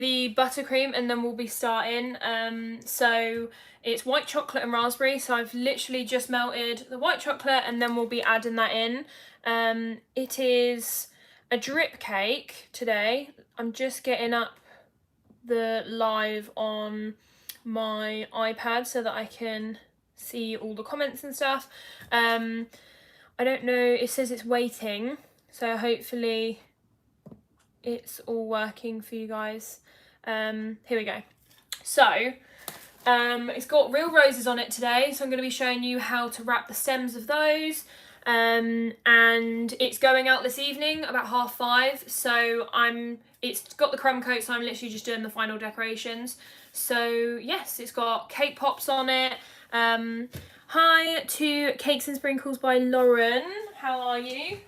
the buttercream and then we'll be starting. So it's white chocolate and raspberry, so I've literally just melted the white chocolate and then we'll be adding that in. It is a drip cake today. I'm just getting up the live on my iPad so that I can see all the comments and stuff. I don't know, it says it's waiting, so hopefully it's all working for you guys. Here we go. So it's got real roses on it today, so I'm going to be showing you how to wrap the stems of those. And it's going out this evening about 5:30, so it's got the crumb coat, so I'm literally just doing the final decorations. So yes, it's got cake pops on it. Hi to Cakes and Sprinkles by Lauren, how are you?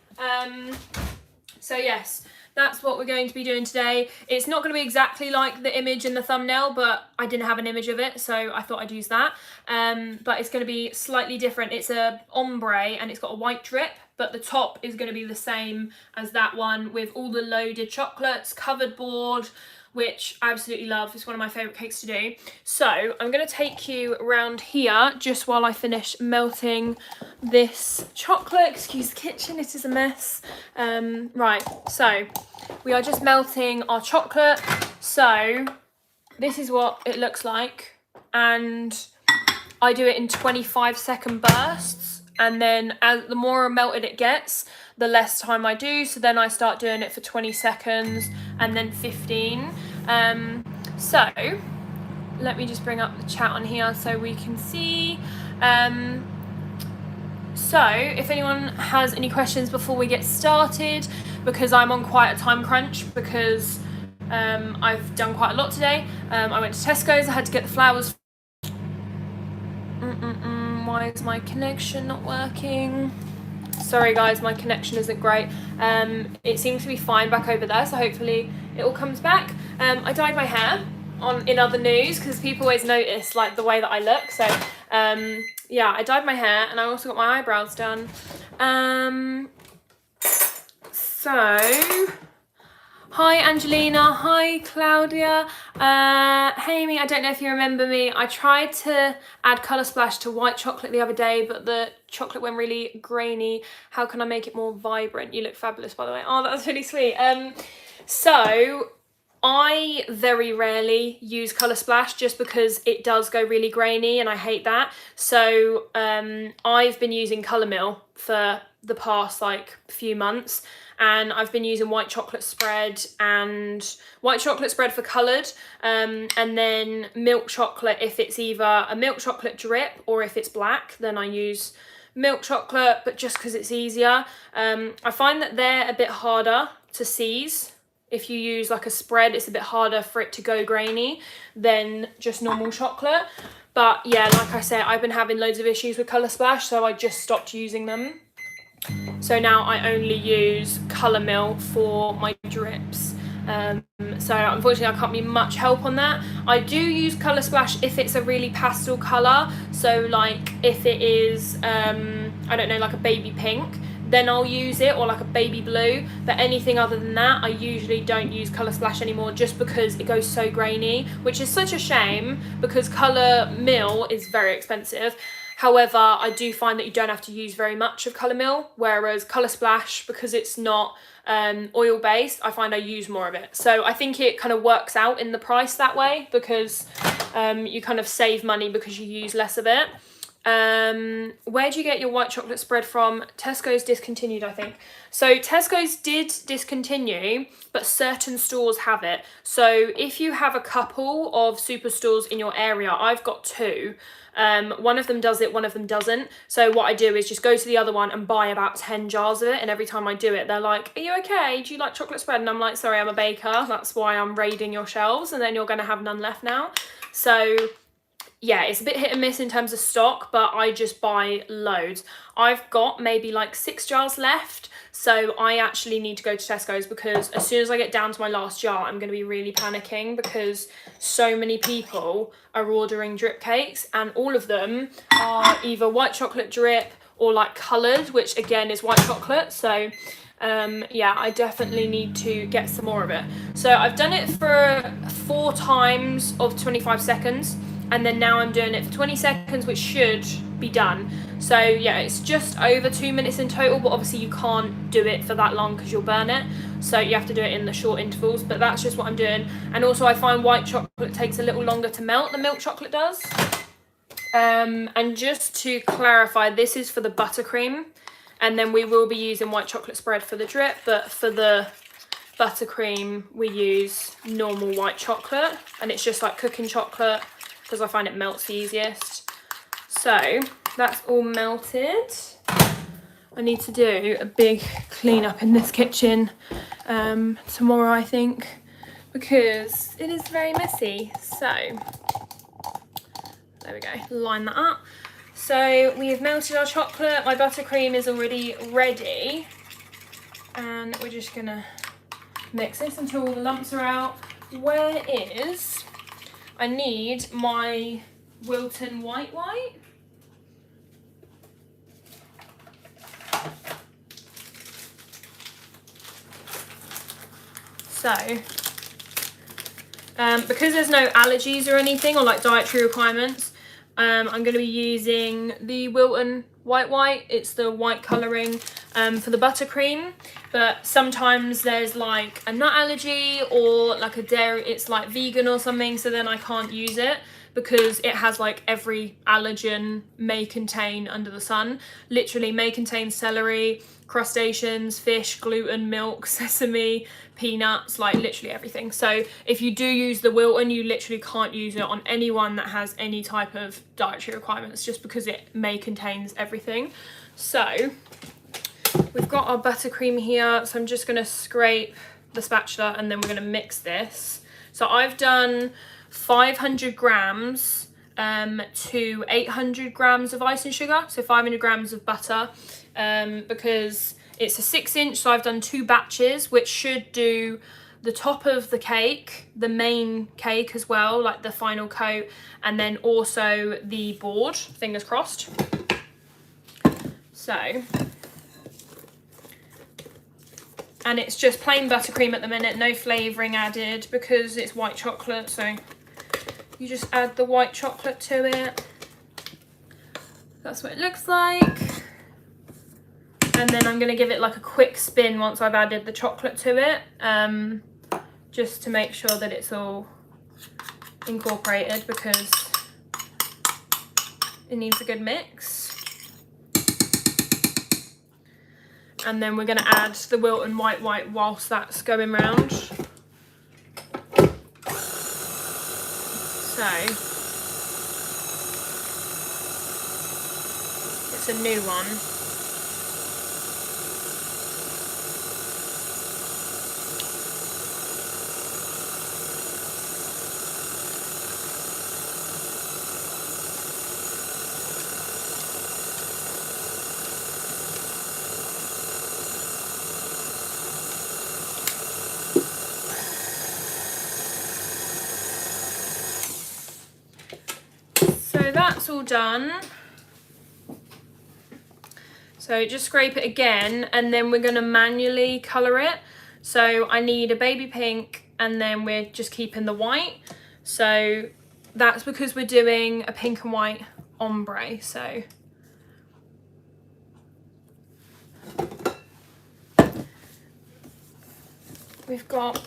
So yes, that's what we're going to be doing today. It's not going to be exactly like the image in the thumbnail, but I didn't have an image of it, so I thought I'd use that. But it's going to be slightly different. It's a ombre and it's got a white drip, but the top is going to be the same as that one with all the loaded chocolates, covered board, which I absolutely love. It's one of my favourite cakes to do. So I'm going to take you around here just while I finish melting this chocolate. Excuse the kitchen, it is a mess. Right, so we are just melting our chocolate. So this is what it looks like. And I do it in 25-second bursts. And then as the more melted it gets, the less time I do. So then I start doing it for 20 seconds and then 15. So let me just bring up the chat on here so we can see. So if anyone has any questions before we get started, because I'm on quite a time crunch because I've done quite a lot today. I went to Tesco's, I had to get the flowers. Why is my connection not working? Sorry guys, my connection isn't great. It seems to be fine back over there, so hopefully it all comes back. I dyed my hair in other news because people always notice like the way that I look. So yeah, I dyed my hair and I also got my eyebrows done. So hi Angelina, hi Claudia, hey Amy, I don't know if you remember me. I tried to add colour splash to white chocolate the other day, but the chocolate went really grainy. How can I make it more vibrant? You look fabulous, by the way. Oh, that's really sweet. So I very rarely use colour splash just because it does go really grainy and I hate that. So I've been using Colour Mill for the past like few months. And I've been using white chocolate spread for coloured, and then milk chocolate if it's either a milk chocolate drip or if it's black, then I use milk chocolate, but just because it's easier. I find that they're a bit harder to seize. If you use like a spread, it's a bit harder for it to go grainy than just normal chocolate. But yeah, like I said, I've been having loads of issues with Colour Splash, so I just stopped using them. So now I only use Colour Mill for my drips. So unfortunately I can't be much help on that. I do use Colour Splash if it's a really pastel colour. So like if it is, I don't know, like a baby pink, then I'll use it, or like a baby blue. But anything other than that, I usually don't use Colour Splash anymore just because it goes so grainy, which is such a shame because Colour Mill is very expensive. However, I do find that you don't have to use very much of Colour Mill, whereas Colour Splash, because it's not oil based, I find I use more of it. So I think it kind of works out in the price that way because you kind of save money because you use less of it. Where do you get your white chocolate spread from? Tesco's discontinued, I think. So Tesco's did discontinue, but certain stores have it. So if you have a couple of superstores in your area, I've got two. One of them does it, one of them doesn't. So what I do is just go to the other one and buy about 10 jars of it. And every time I do it, they're like, are you okay? Do you like chocolate spread? And I'm like, sorry, I'm a baker. That's why I'm raiding your shelves. And then you're going to have none left now. So yeah, it's a bit hit and miss in terms of stock, but I just buy loads. I've got maybe like 6 jars left. So I actually need to go to Tesco's because as soon as I get down to my last jar, I'm going to be really panicking because so many people are ordering drip cakes and all of them are either white chocolate drip or like coloured, which again is white chocolate. So yeah, I definitely need to get some more of it. So I've done it for 4 times of 25 seconds, and then now I'm doing it for 20 seconds, which should be done. So yeah, it's just over 2 minutes in total, but obviously you can't do it for that long because you'll burn it. So you have to do it in the short intervals, but that's just what I'm doing. And also I find white chocolate takes a little longer to melt than milk chocolate does. And just to clarify, this is for the buttercream, and then we will be using white chocolate spread for the drip, but for the buttercream we use normal white chocolate, and it's just like cooking chocolate because I find it melts the easiest. So that's all melted. I need to do a big clean up in this kitchen tomorrow, I think, because it is very messy. So there we go, line that up. So we have melted our chocolate, my buttercream is already ready, and we're just gonna mix this until all the lumps are out. Where is, I need my Wilton white. So, because there's no allergies or anything, or like dietary requirements, I'm going to be using the Wilton white. It's the white colouring for the buttercream, but sometimes there's like a nut allergy or like a dairy, it's like vegan or something, so then I can't use it because it has like every allergen may contain under the sun. Literally may contain celery, crustaceans, fish, gluten, milk, sesame, peanuts, like literally everything. So if you do use the Wilton, you literally can't use it on anyone that has any type of dietary requirements, just because it may contains everything. So we've got our buttercream here, so I'm just going to scrape the spatula and then we're going to mix this. So I've done 500 grams to 800 grams of icing sugar, so 500 grams of butter, because it's a 6-inch, so I've done 2 batches, which should do the top of the cake, the main cake as well, like the final coat, and then also the board, fingers crossed. So, and it's just plain buttercream at the minute, no flavouring added because it's white chocolate, so you just add the white chocolate to it. That's what it looks like. And then I'm going to give it like a quick spin once I've added the chocolate to it, just to make sure that it's all incorporated, because it needs a good mix. And then we're going to add the Wilton white whilst that's going round. So it's a new one. That's all done. So just scrape it again, and then we're going to manually colour it. So I need a baby pink, and then we're just keeping the white. So that's because we're doing a pink and white ombre. So we've got,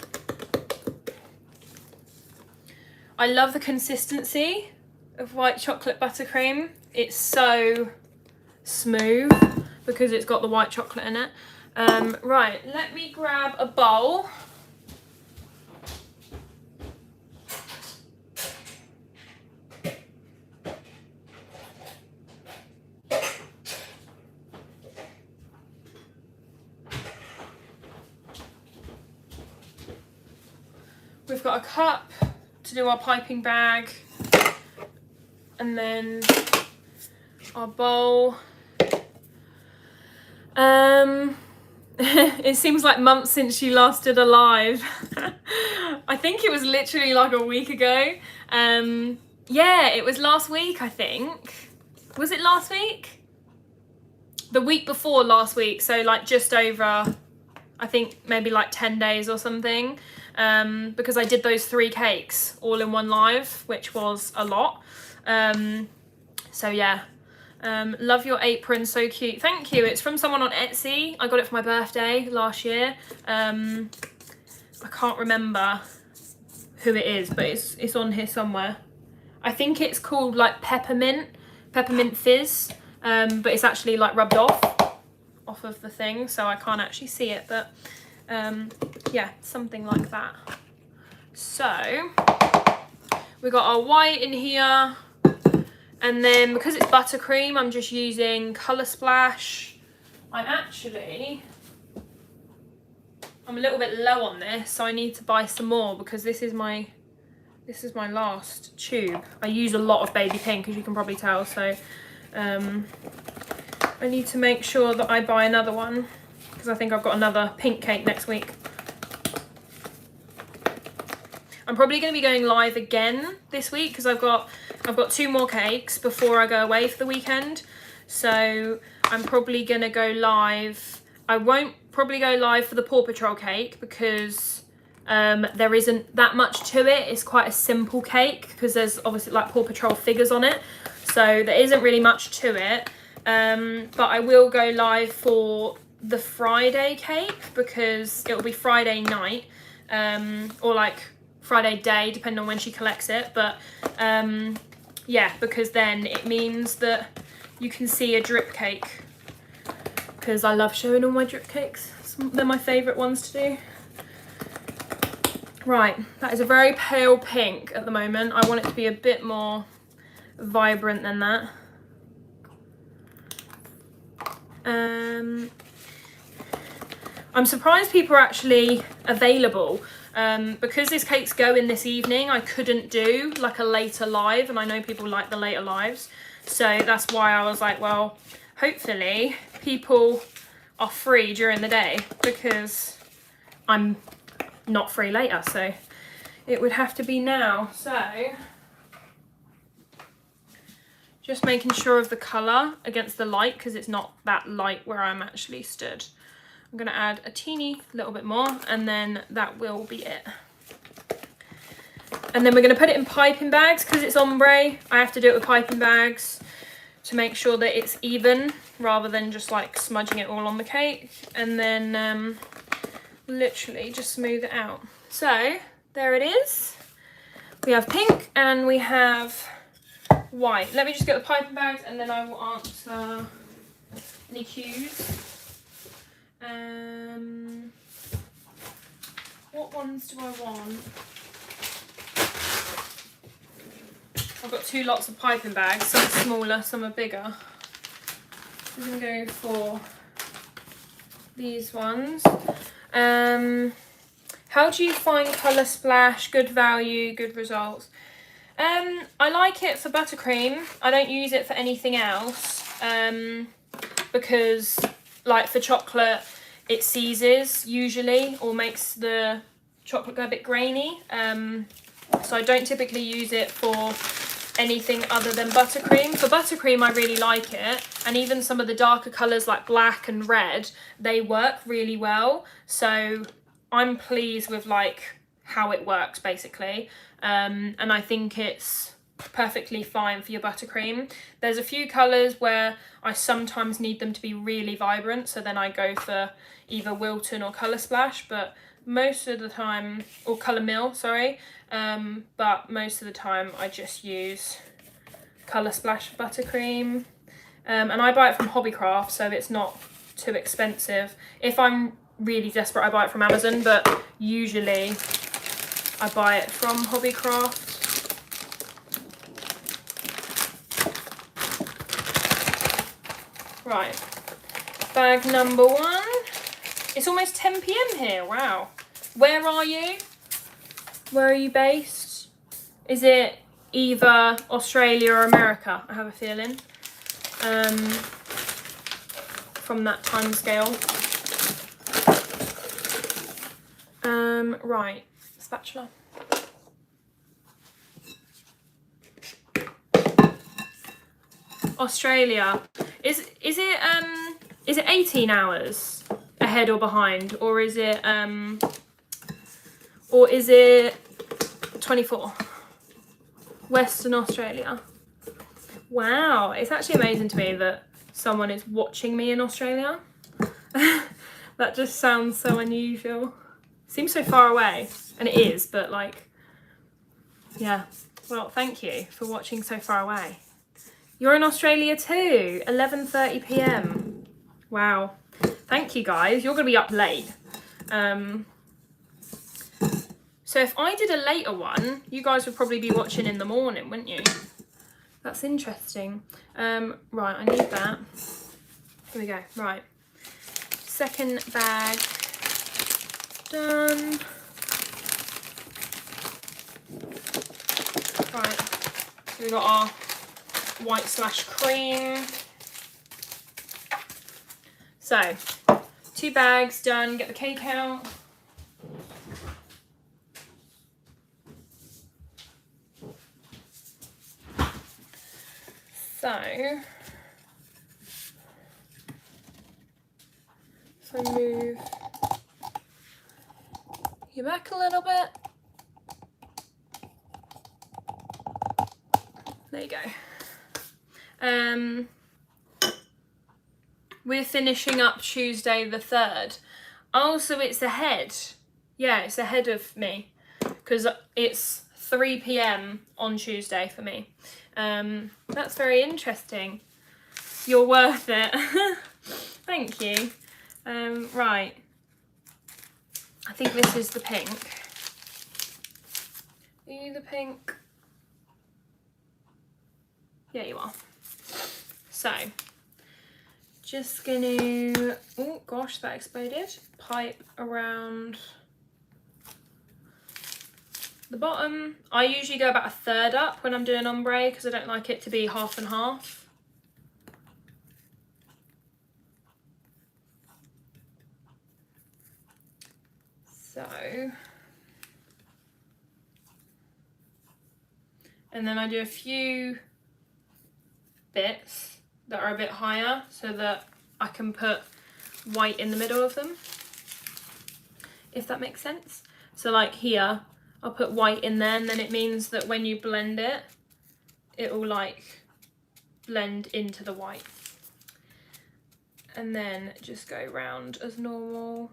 I love the consistency of white chocolate buttercream. It's so smooth because it's got the white chocolate in it. Right, let me grab a bowl. We've got a cup to do our piping bag, and then our bowl. It seems like months since you last did a live. I think it was literally like a week ago. Yeah, it was last week, I think. Was it last week? The week before last week, so like just over I think maybe like 10 days or something, because I did those 3 cakes all in one live, which was a lot. So yeah, love your apron, so cute. Thank you. It's from someone on Etsy. I got it for my birthday last year. I can't remember who it is, but it's on here somewhere. I think it's called like peppermint fizz, but it's actually like rubbed off of the thing, so I can't actually see it, but yeah, something like that. So we got our white in here, and then because it's buttercream, I'm just using Colour Splash. I'm a little bit low on this, so I need to buy some more, because this is my last tube. I use a lot of baby pink, as you can probably tell, so I need to make sure that I buy another one, because I think I've got another pink cake next week. I'm probably going to be going live again this week, because I've got 2 more cakes before I go away for the weekend. So I'm probably going to go live. I won't probably go live for the Paw Patrol cake, because there isn't that much to it. It's quite a simple cake, because there's obviously like Paw Patrol figures on it, so there isn't really much to it. But I will go live for the Friday cake, because it will be Friday night, or like Friday day, depending on when she collects it. But yeah, because then it means that you can see a drip cake, because I love showing all my drip cakes. They're my favourite ones to do. Right, that is a very pale pink at the moment. I want it to be a bit more vibrant than that. I'm surprised people are actually available, because these cakes go in this evening. I couldn't do like a later live, and I know people like the later lives, so that's why I was like, well, hopefully people are free during the day, because I'm not free later, so it would have to be now. So just making sure of the colour against the light, because it's not that light where I'm actually stood. I'm going to add a teeny little bit more, and then that will be it. And then we're going to put it in piping bags, because it's ombre. I have to do it with piping bags to make sure that it's even, rather than just like smudging it all on the cake. And then literally just smooth it out. So there it is. We have pink and we have white. Let me just get the piping bags, and then I will answer any cues. What ones do I want? I've got 2 lots of piping bags. Some are smaller, some are bigger. I'm going to go for these ones. How do you find Colour Splash? Good value, good results. I like it for buttercream. I don't use it for anything else, because like for chocolate it seizes usually, or makes the chocolate go a bit grainy, so I don't typically use it for anything other than buttercream. For buttercream I really like it, and even some of the darker colours like black and red, they work really well, so I'm pleased with like how it works basically, and I think it's perfectly fine for your buttercream. There's a few colours where I sometimes need them to be really vibrant, so then I go for either Wilton or Colour Splash, but most of the time, or Colour Mill, sorry, but most of the time I just use Colour Splash buttercream, and I buy it from Hobbycraft, so it's not too expensive. If I'm really desperate I buy it from Amazon, but usually I buy it from Hobbycraft. Right, bag number 1. It's almost 10 PM here, wow. Where are you? Where are you based? Is it either Australia or America? I have a feeling. From that time scale. Right, spatula. Australia. Is it 18 hours ahead or behind, or is it 24? Western Australia. Wow, it's actually amazing to me that someone is watching me in Australia. That just sounds so unusual. Seems so far away, and it is, but like, yeah. Well, thank you for watching so far away. You're in Australia too, 11:30 p.m. Wow, thank you guys. You're gonna be up late. So if I did a later one, you guys would probably be watching in the morning, wouldn't you? That's interesting. Right, I need that. Here we go. Right, second bag done. Right, so we got our white/cream. So 2 bags done. Get the cake out. So move you back a little bit. There you go. We're finishing up Tuesday the 3rd. Oh, so it's ahead. Yeah, it's ahead of me because it's 3 p.m. on Tuesday for me. That's very interesting. You're worth it. Thank you. Right. I think this is the pink. Are you the pink? Yeah, you are. So, just gonna, oh gosh, that exploded. Pipe around the bottom. I usually go about a third up when I'm doing ombre because I don't like it to be half and half. So, and then I do a few bits that are a bit higher so that I can put white in the middle of them, if that makes sense. So like here, I'll put white in there, and then it means that when you blend it, it will like blend into the white. And then just go round as normal.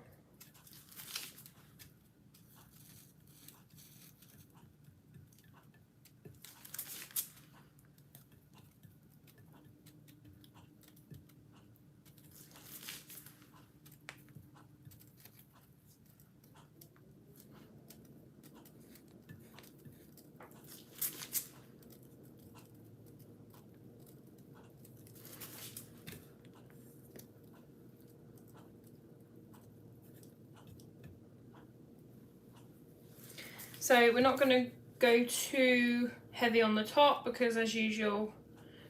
So we're not going to go too heavy on the top because, as usual,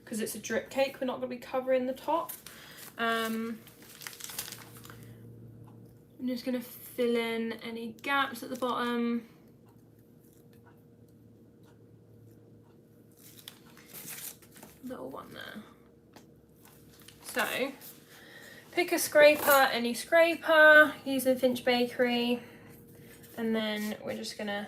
because it's a drip cake, we're not going to be covering the top. I'm just going to fill in any gaps at the bottom. Little one there. So pick a scraper, any scraper, using Finch Bakery, and then we're just going to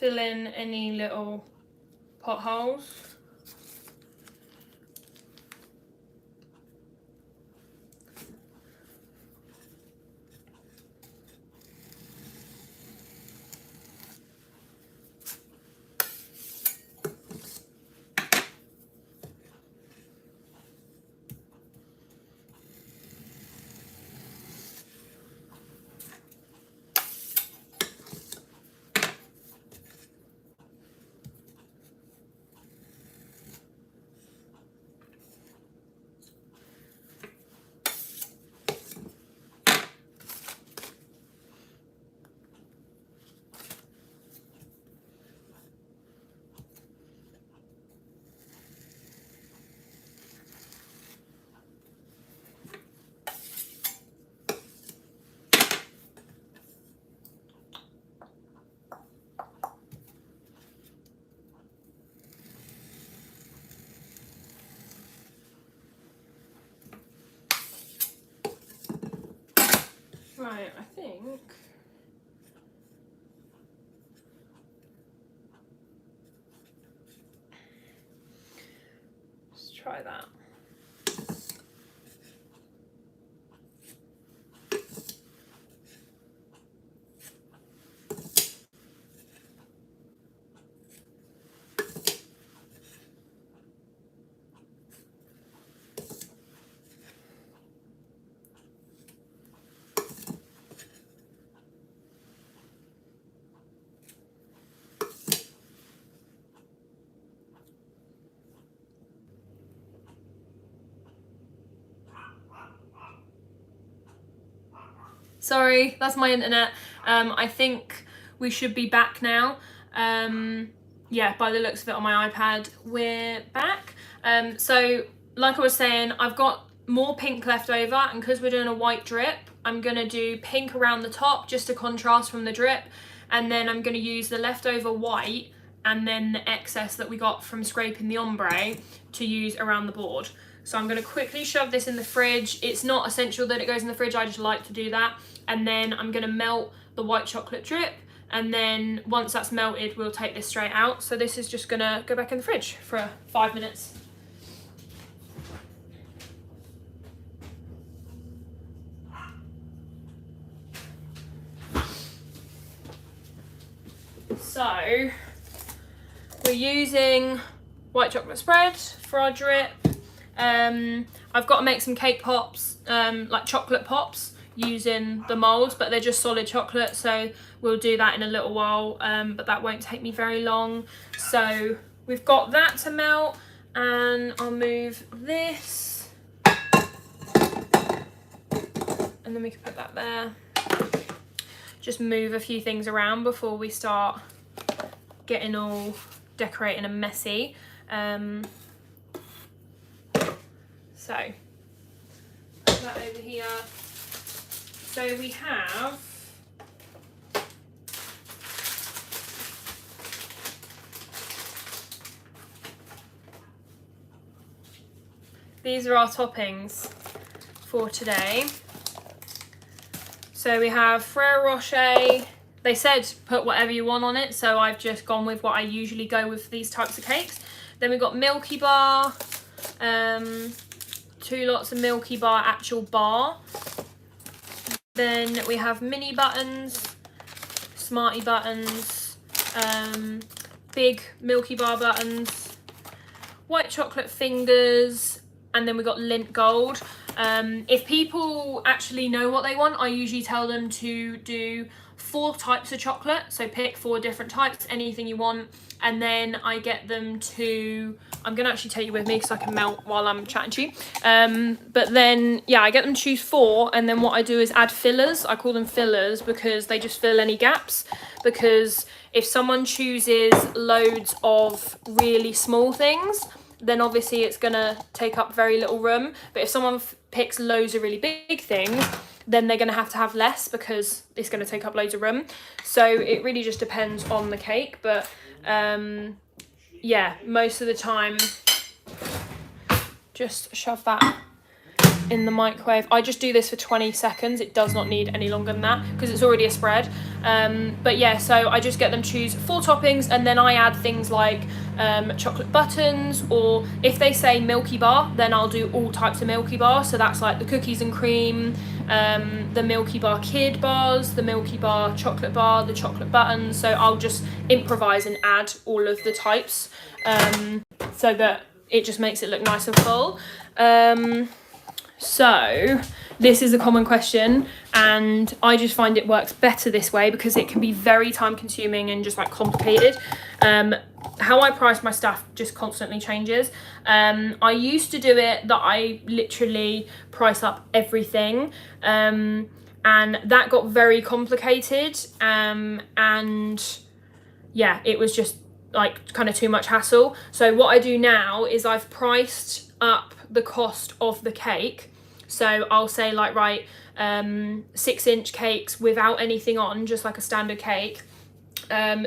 fill in any little potholes. Right, I think. Let's try that. Sorry, that's my internet. I think we should be back now. Yeah, by the looks of it on my iPad, we're back. So, like I was saying, I've got more pink left over, and because we're doing a white drip, I'm gonna do pink around the top, just to contrast from the drip, and then I'm gonna use the leftover white and then the excess that we got from scraping the ombre to use around the board. So I'm gonna quickly shove this in the fridge. It's not essential that it goes in the fridge, I just like to do that. And then I'm gonna melt the white chocolate drip, and then once that's melted, we'll take this straight out. So this is just gonna go back in the fridge for 5 minutes. So we're using white chocolate spread for our drip. I've got to make some cake pops, like chocolate pops, using the molds, but they're just solid chocolate, so we'll do that in a little while, but that won't take me very long. So we've got that to melt, and I'll move this, and then we can put that there. Just move a few things around before we start getting all decorating and messy. So put that over here. So we have these are our toppings for today. So we have Ferrero Rocher. They said put whatever you want on it, so I've just gone with what I usually go with for these types of cakes. Then we've got Milky Bar, 2 lots of Milky Bar actual bar. Then we have mini buttons, Smarty buttons, big Milky Bar buttons, white chocolate fingers, and then we got Lindt Gold. If people actually know what they want, I usually tell them to do 4 types of chocolate. So pick 4 different types, anything you want. And then I get them to, I'm gonna actually take you with me because I can melt while I'm chatting to you. But then, yeah, I get them to choose 4. And then what I do is add fillers. I call them fillers because they just fill any gaps. Because if someone chooses loads of really small things, then obviously it's gonna take up very little room. But if someone picks loads of really big things, then they're gonna have less because it's gonna take up loads of room. So it really just depends on the cake. But yeah, most of the time, just shove that in the microwave. I just do this for 20 seconds. It does not need any longer than that because it's already a spread. But yeah, so I just get them to choose 4 toppings, and then I add things like chocolate buttons, or if they say Milky Bar, then I'll do all types of Milky Bar. So that's like the cookies and cream, the Milky Bar Kid bars, the Milky Bar chocolate bar, the chocolate buttons. So I'll just improvise and add all of the types so that it just makes it look nice and full. So this is a common question, and I just find it works better this way because it can be very time consuming and just like complicated. How I price my stuff just constantly changes. I used to do it that I literally price up everything, and that got very complicated, and yeah, it was just like kind of too much hassle. So what I do now is I've priced up the cost of the cake. So I'll say like, right, 6-inch cakes without anything on, just like a standard cake,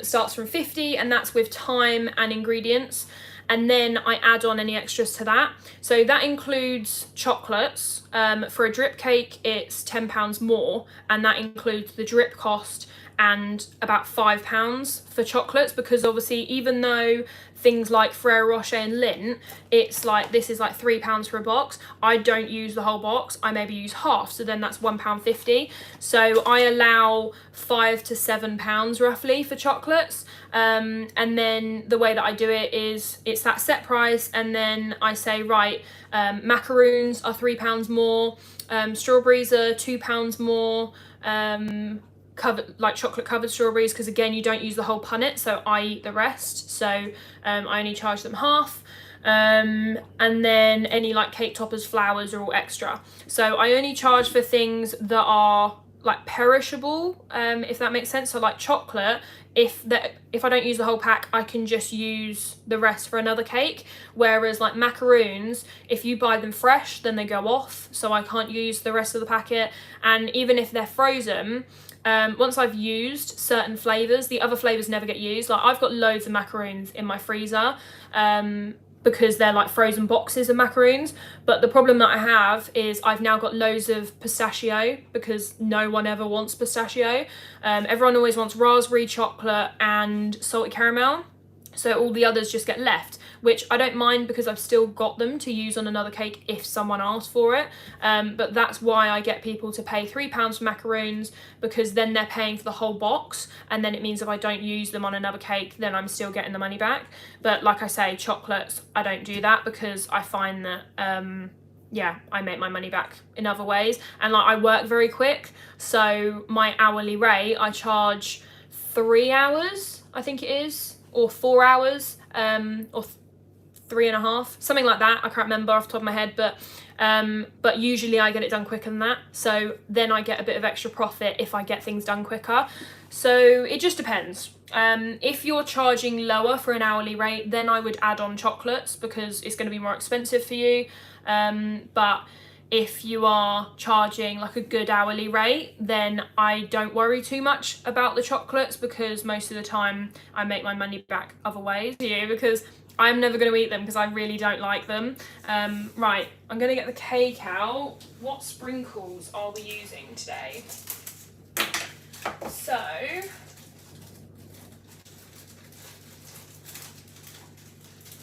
starts from 50, and that's with time and ingredients. and then I add on any extras to that. So that includes chocolates. For a drip cake, it's £10 more, and that includes the drip cost and about £5 for chocolates, because obviously even though things like Ferrero Rocher and Lindt, it's like, this is like £3 for a box, I don't use the whole box, I maybe use half, so then that's £1.50. So I allow £5 to £7 roughly for chocolates, and then the way that I do it is it's that set price, and then I say, right, macaroons are £3 more, strawberries are £2 more, covered, like chocolate covered strawberries, because again you don't use the whole punnet, so I eat the rest, so I only charge them half, and then any like cake toppers, flowers are all extra. So I only charge for things that are like perishable, if that makes sense. So like chocolate, if I don't use the whole pack, I can just use the rest for another cake, whereas like macaroons, if you buy them fresh then they go off, so I can't use the rest of the packet. And even if they're frozen, once I've used certain flavours, the other flavours never get used. Like I've got loads of macaroons in my freezer, because they're like frozen boxes of macaroons, but the problem that I have is I've now got loads of pistachio, because no one ever wants pistachio. Everyone always wants raspberry, chocolate and salted caramel, so all the others just get left, which I don't mind because I've still got them to use on another cake if someone asks for it. But that's why I get people to pay £3 for macaroons, because then they're paying for the whole box, and then it means if I don't use them on another cake, then I'm still getting the money back. But like I say, chocolates, I don't do that because I find that, yeah, I make my money back in other ways. And like I work very quick, so my hourly rate, I charge 3 hours, I think it is, or 4 hours, or 3.5, something like that. I can't remember off the top of my head, but usually I get it done quicker than that, so then I get a bit of extra profit if I get things done quicker. So it just depends. If you're charging lower for an hourly rate, then I would add on chocolates because it's going to be more expensive for you. But if you are charging like a good hourly rate, then I don't worry too much about the chocolates, because most of the time I make my money back other ways, because I'm never going to eat them because I really don't like them. Right, I'm going to get the cake out. What sprinkles are we using today? So,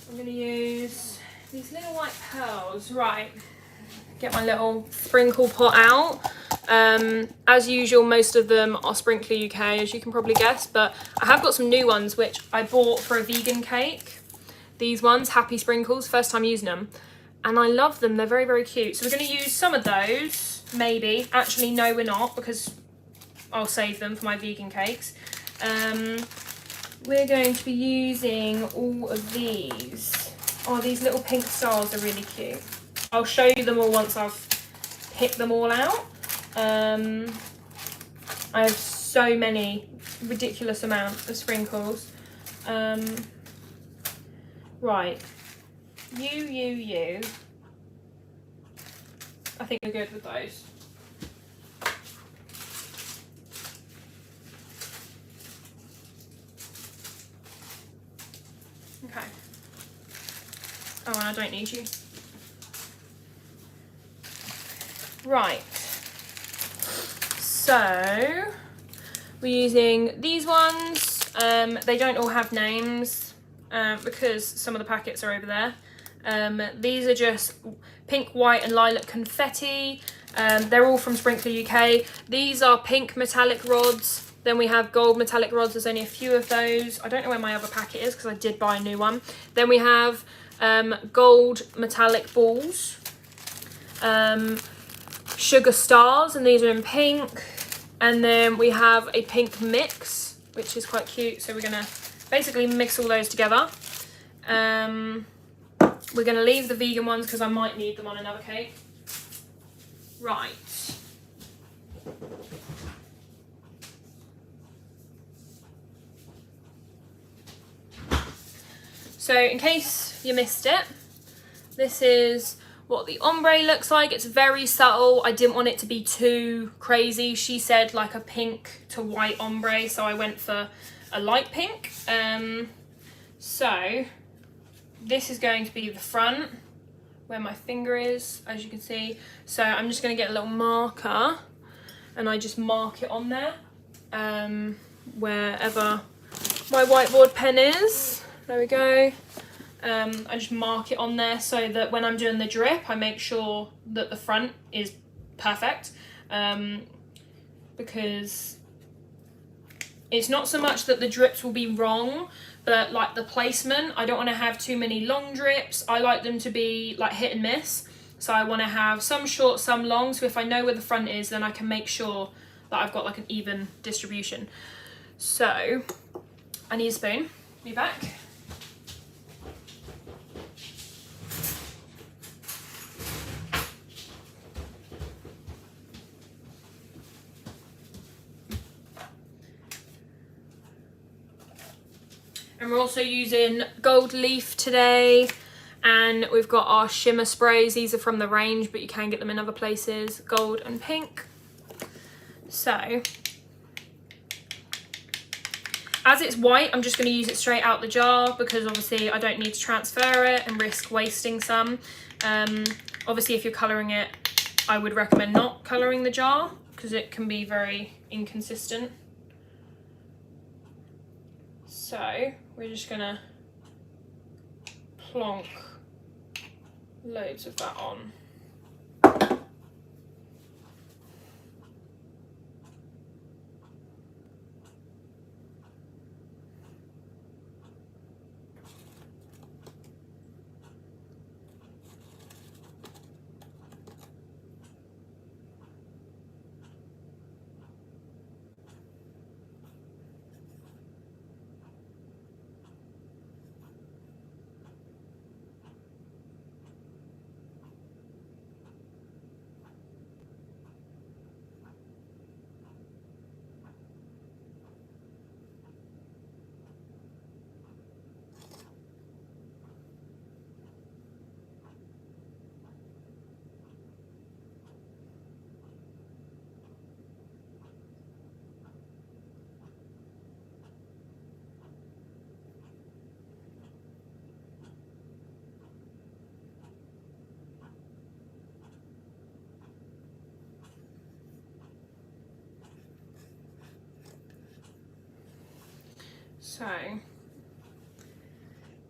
I'm going to use these little white pearls. Right, get my little sprinkle pot out. As usual, most of them are Sprinkler UK, as you can probably guess, but I have got some new ones which I bought for a vegan cake. These ones, Happy Sprinkles, first time using them, and I love them. They're very, very cute. So we're going to use some of those, maybe. Actually, no, we're not, because I'll save them for my vegan cakes. We're going to be using all of these. Oh, these little pink stars are really cute. I'll show you them all once I've picked them all out. I have so many, ridiculous amounts of sprinkles. Right, you. I think we're good with those. Okay. Oh, and I don't need you. Right. So, we're using these ones. They don't all have names. Because some of the packets are over there. These are just pink, white and lilac confetti. They're all from Sprinkler UK. These are pink metallic rods. Then we have gold metallic rods. There's only a few of those. I don't know where my other packet is because I did buy a new one. Then we have gold metallic balls. Sugar stars, and these are in pink. And then we have a pink mix, which is quite cute. So we're going to basically mix all those together. We're going to leave the vegan ones because I might need them on another cake. Right. So in case you missed it, this is what the ombre looks like. It's very subtle. I didn't want it to be too crazy. She said like a pink to white ombre, so I went for a light pink. So this is going to be the front where my finger is, as you can see. So I'm just going to get a little marker and I just mark it on there, wherever my whiteboard pen is. There we go. I just mark it on there so that when I'm doing the drip, I make sure that the front is perfect, because it's not so much that the drips will be wrong, but like the placement, I don't want to have too many long drips. I like them to be like hit and miss. So I want to have some short, some long. So if I know where the front is, then I can make sure that I've got like an even distribution. So I need a spoon. Be back. And we're also using gold leaf today, and we've got our shimmer sprays. These are from the range, but you can get them in other places, gold and pink. So, as it's white, I'm just going to use it straight out the jar because obviously I don't need to transfer it and risk wasting some. Obviously, if you're colouring it, I would recommend not colouring the jar because it can be very inconsistent. So we're just gonna plonk loads of that on. So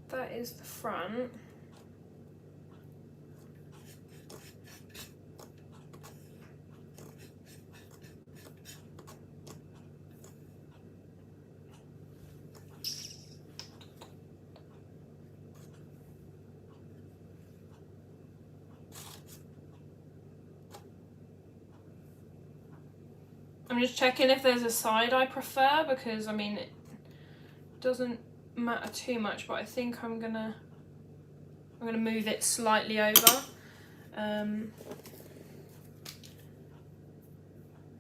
that is the front. I'm just checking if there's a side I prefer, because I mean it doesn't matter too much, but I think I'm gonna move it slightly over,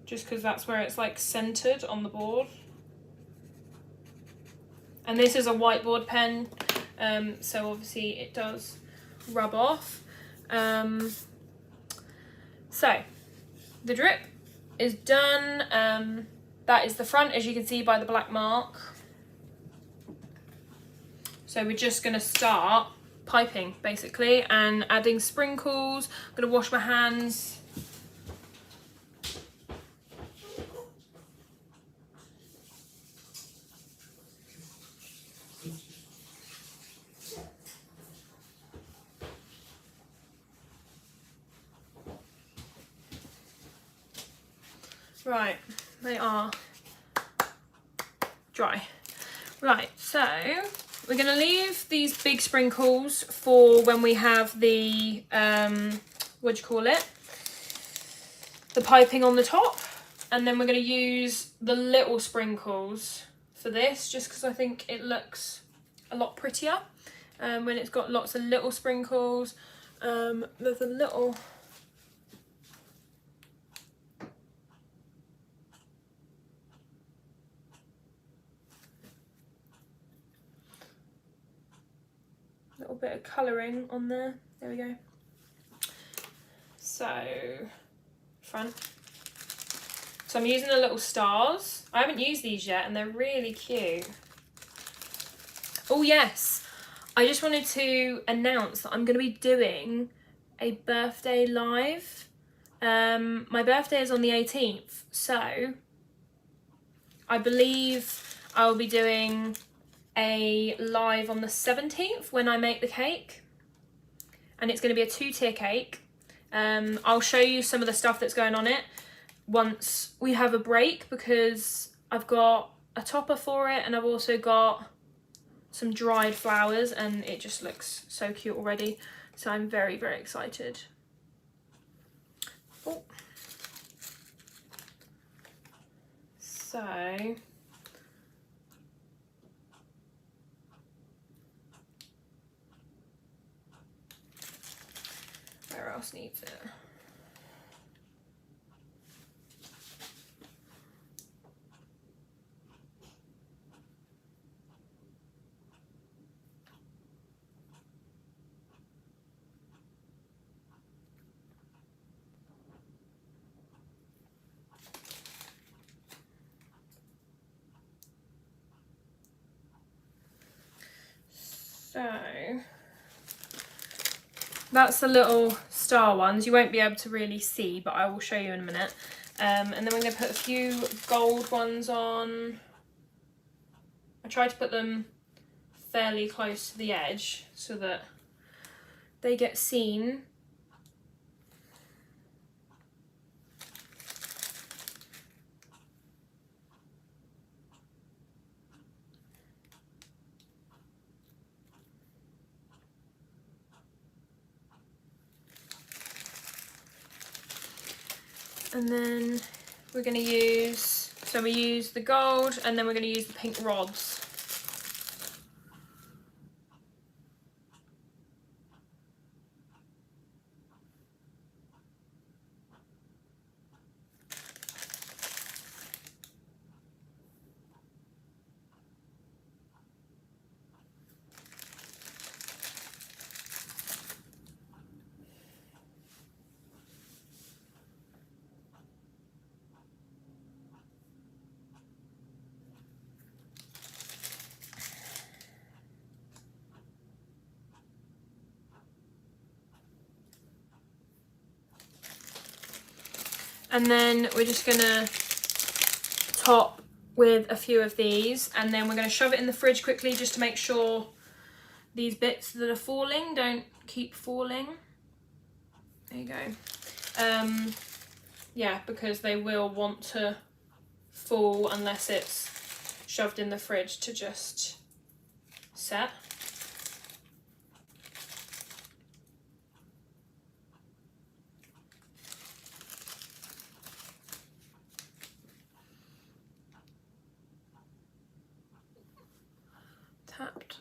just because that's where it's like centered on the board. And this is a whiteboard pen, so obviously it does rub off. So the drip is done. That is the front, as you can see by the black mark. So we're just going to start piping basically and adding sprinkles. I'm going to wash my hands. Right, they are dry. Right, so we're going to leave these big sprinkles for when we have the, what do you call it? The piping on the top. And then we're going to use the little sprinkles for this, just because I think it looks a lot prettier when it's got lots of little sprinkles. There's a little... little bit of colouring on there. There we go. So, front. So I'm using the little stars. I haven't used these yet and they're really cute. Oh yes, I just wanted to announce that I'm going to be doing a birthday live. My birthday is on the 18th, so I believe I'll be doing a live on the 17th when I make the cake, and it's going to be a 2-tier cake. I'll show you some of the stuff that's going on it once we have a break, because I've got a topper for it and I've also got some dried flowers, and it just looks so cute already, so I'm very, very excited. Oh. So where else needs it? So that's the little star ones. You won't be able to really see, but I will show you in a minute. And then we're going to put a few gold ones on. I tried to put them fairly close to the edge so that they get seen. And then we're going to use, so we use the gold, and then we're going to use the pink rods. And then we're just gonna top with a few of these, and then we're gonna shove it in the fridge quickly just to make sure these bits that are falling don't keep falling. There you go. Yeah, because they will want to fall unless it's shoved in the fridge to just set. Tapped.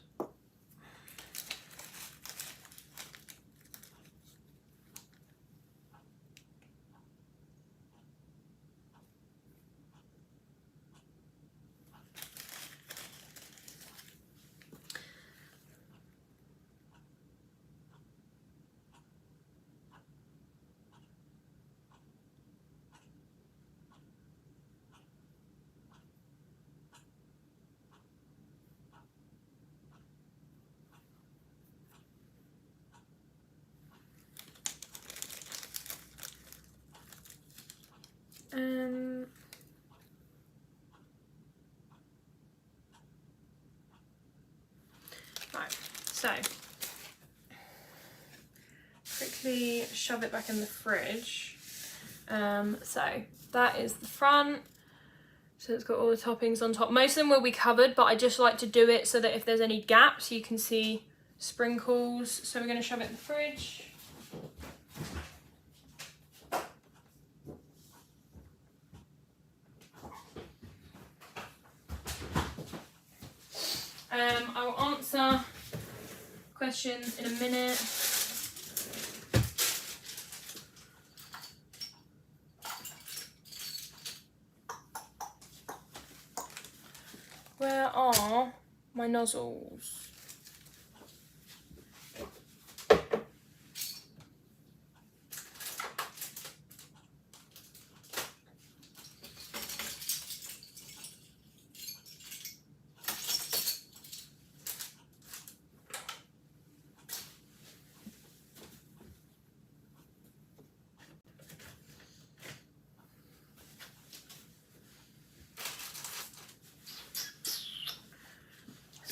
Right, so quickly shove it back in the fridge. So that is the front. So it's got all the toppings on top. Most of them will be covered, but I just like to do it so that if there's any gaps, you can see sprinkles. So we're going to shove it in the fridge. I will answer questions in a minute. Where are my nozzles?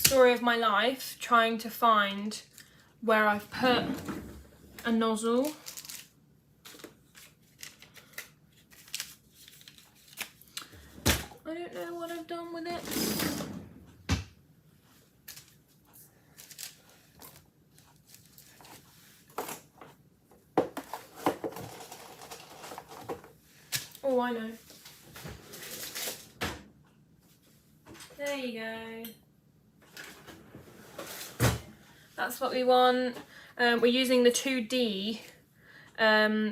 story of my life trying to find where I've put a nozzle. I don't know what I've done with it. Oh, I know. There you go. That's what we want. We're using the 2D,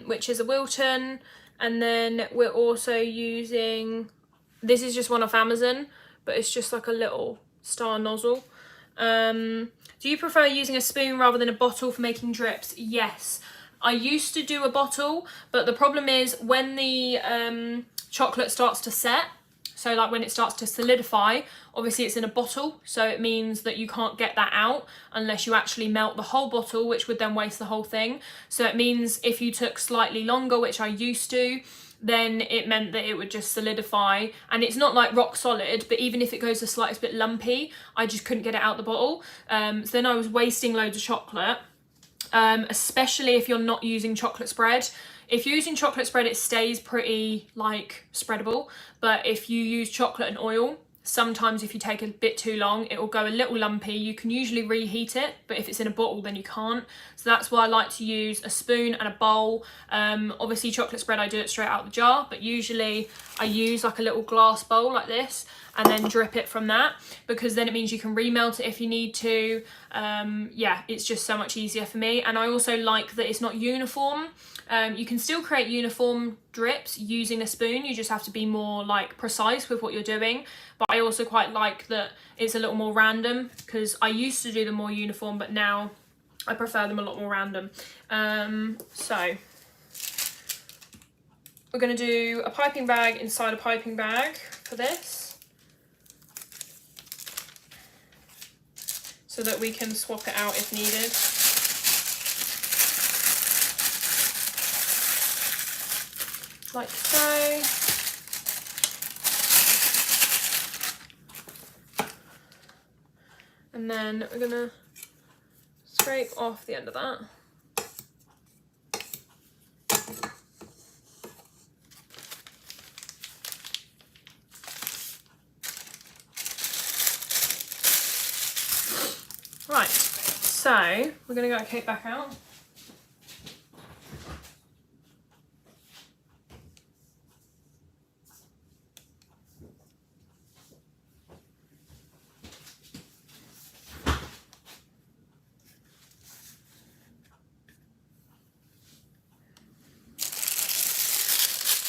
which is a Wilton, and then we're also using, this is just one off Amazon, but it's just like a little star nozzle. Do you prefer using a spoon rather than a bottle for making drips? Yes. I used to do a bottle, but the problem is when the chocolate starts to set, so like when it starts to solidify, obviously it's in a bottle, so it means that you can't get that out unless you actually melt the whole bottle, which would then waste the whole thing. So it means if you took slightly longer, which I used to, then it meant that it would just solidify, and it's not like rock solid, but even if it goes the slightest bit lumpy, I just couldn't get it out the bottle. So then I was wasting loads of chocolate, especially if you're not using chocolate spread. If you're using chocolate spread, it stays pretty like spreadable, but if you use chocolate and oil, sometimes if you take a bit too long, it will go a little lumpy. You can usually reheat it, but if it's in a bottle, then you can't. So that's why I like to use a spoon and a bowl. Obviously chocolate spread, I do it straight out the jar, but usually I use like a little glass bowl like this and then drip it from that, because then it means you can remelt it if you need to. Yeah, it's just so much easier for me. And I also like that it's not uniform. You can still create uniform drips using a spoon, you just have to be more like precise with what you're doing. But I also quite like that it's a little more random, because I used to do them more uniform, but now I prefer them a lot more random. So we're going to do a piping bag inside a piping bag for this, so that we can swap it out if needed. Like so. And then we're gonna scrape off the end of that. Right, so we're gonna get our cake back out.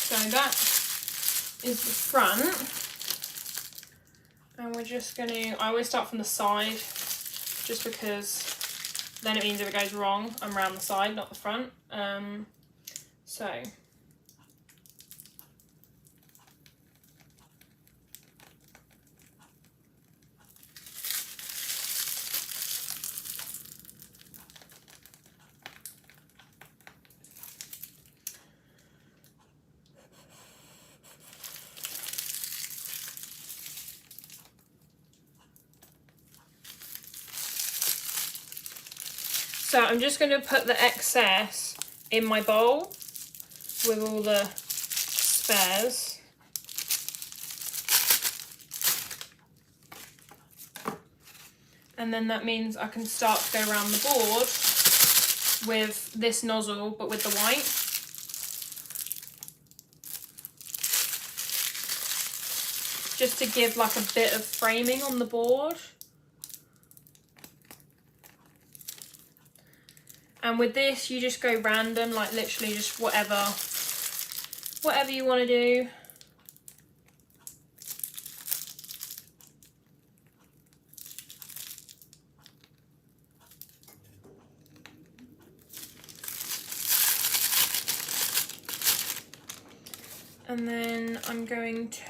So that is the front, and we're just going to, I always start from the side, just because then it means if it goes wrong, I'm around the side, not the front. So I'm just going to put the excess in my bowl with all the spares. And then that means I can start to go around the board with this nozzle, but with the white. Just to give like a bit of framing on the board. And with this, you just go random, like literally just whatever you want to do. And then I'm going to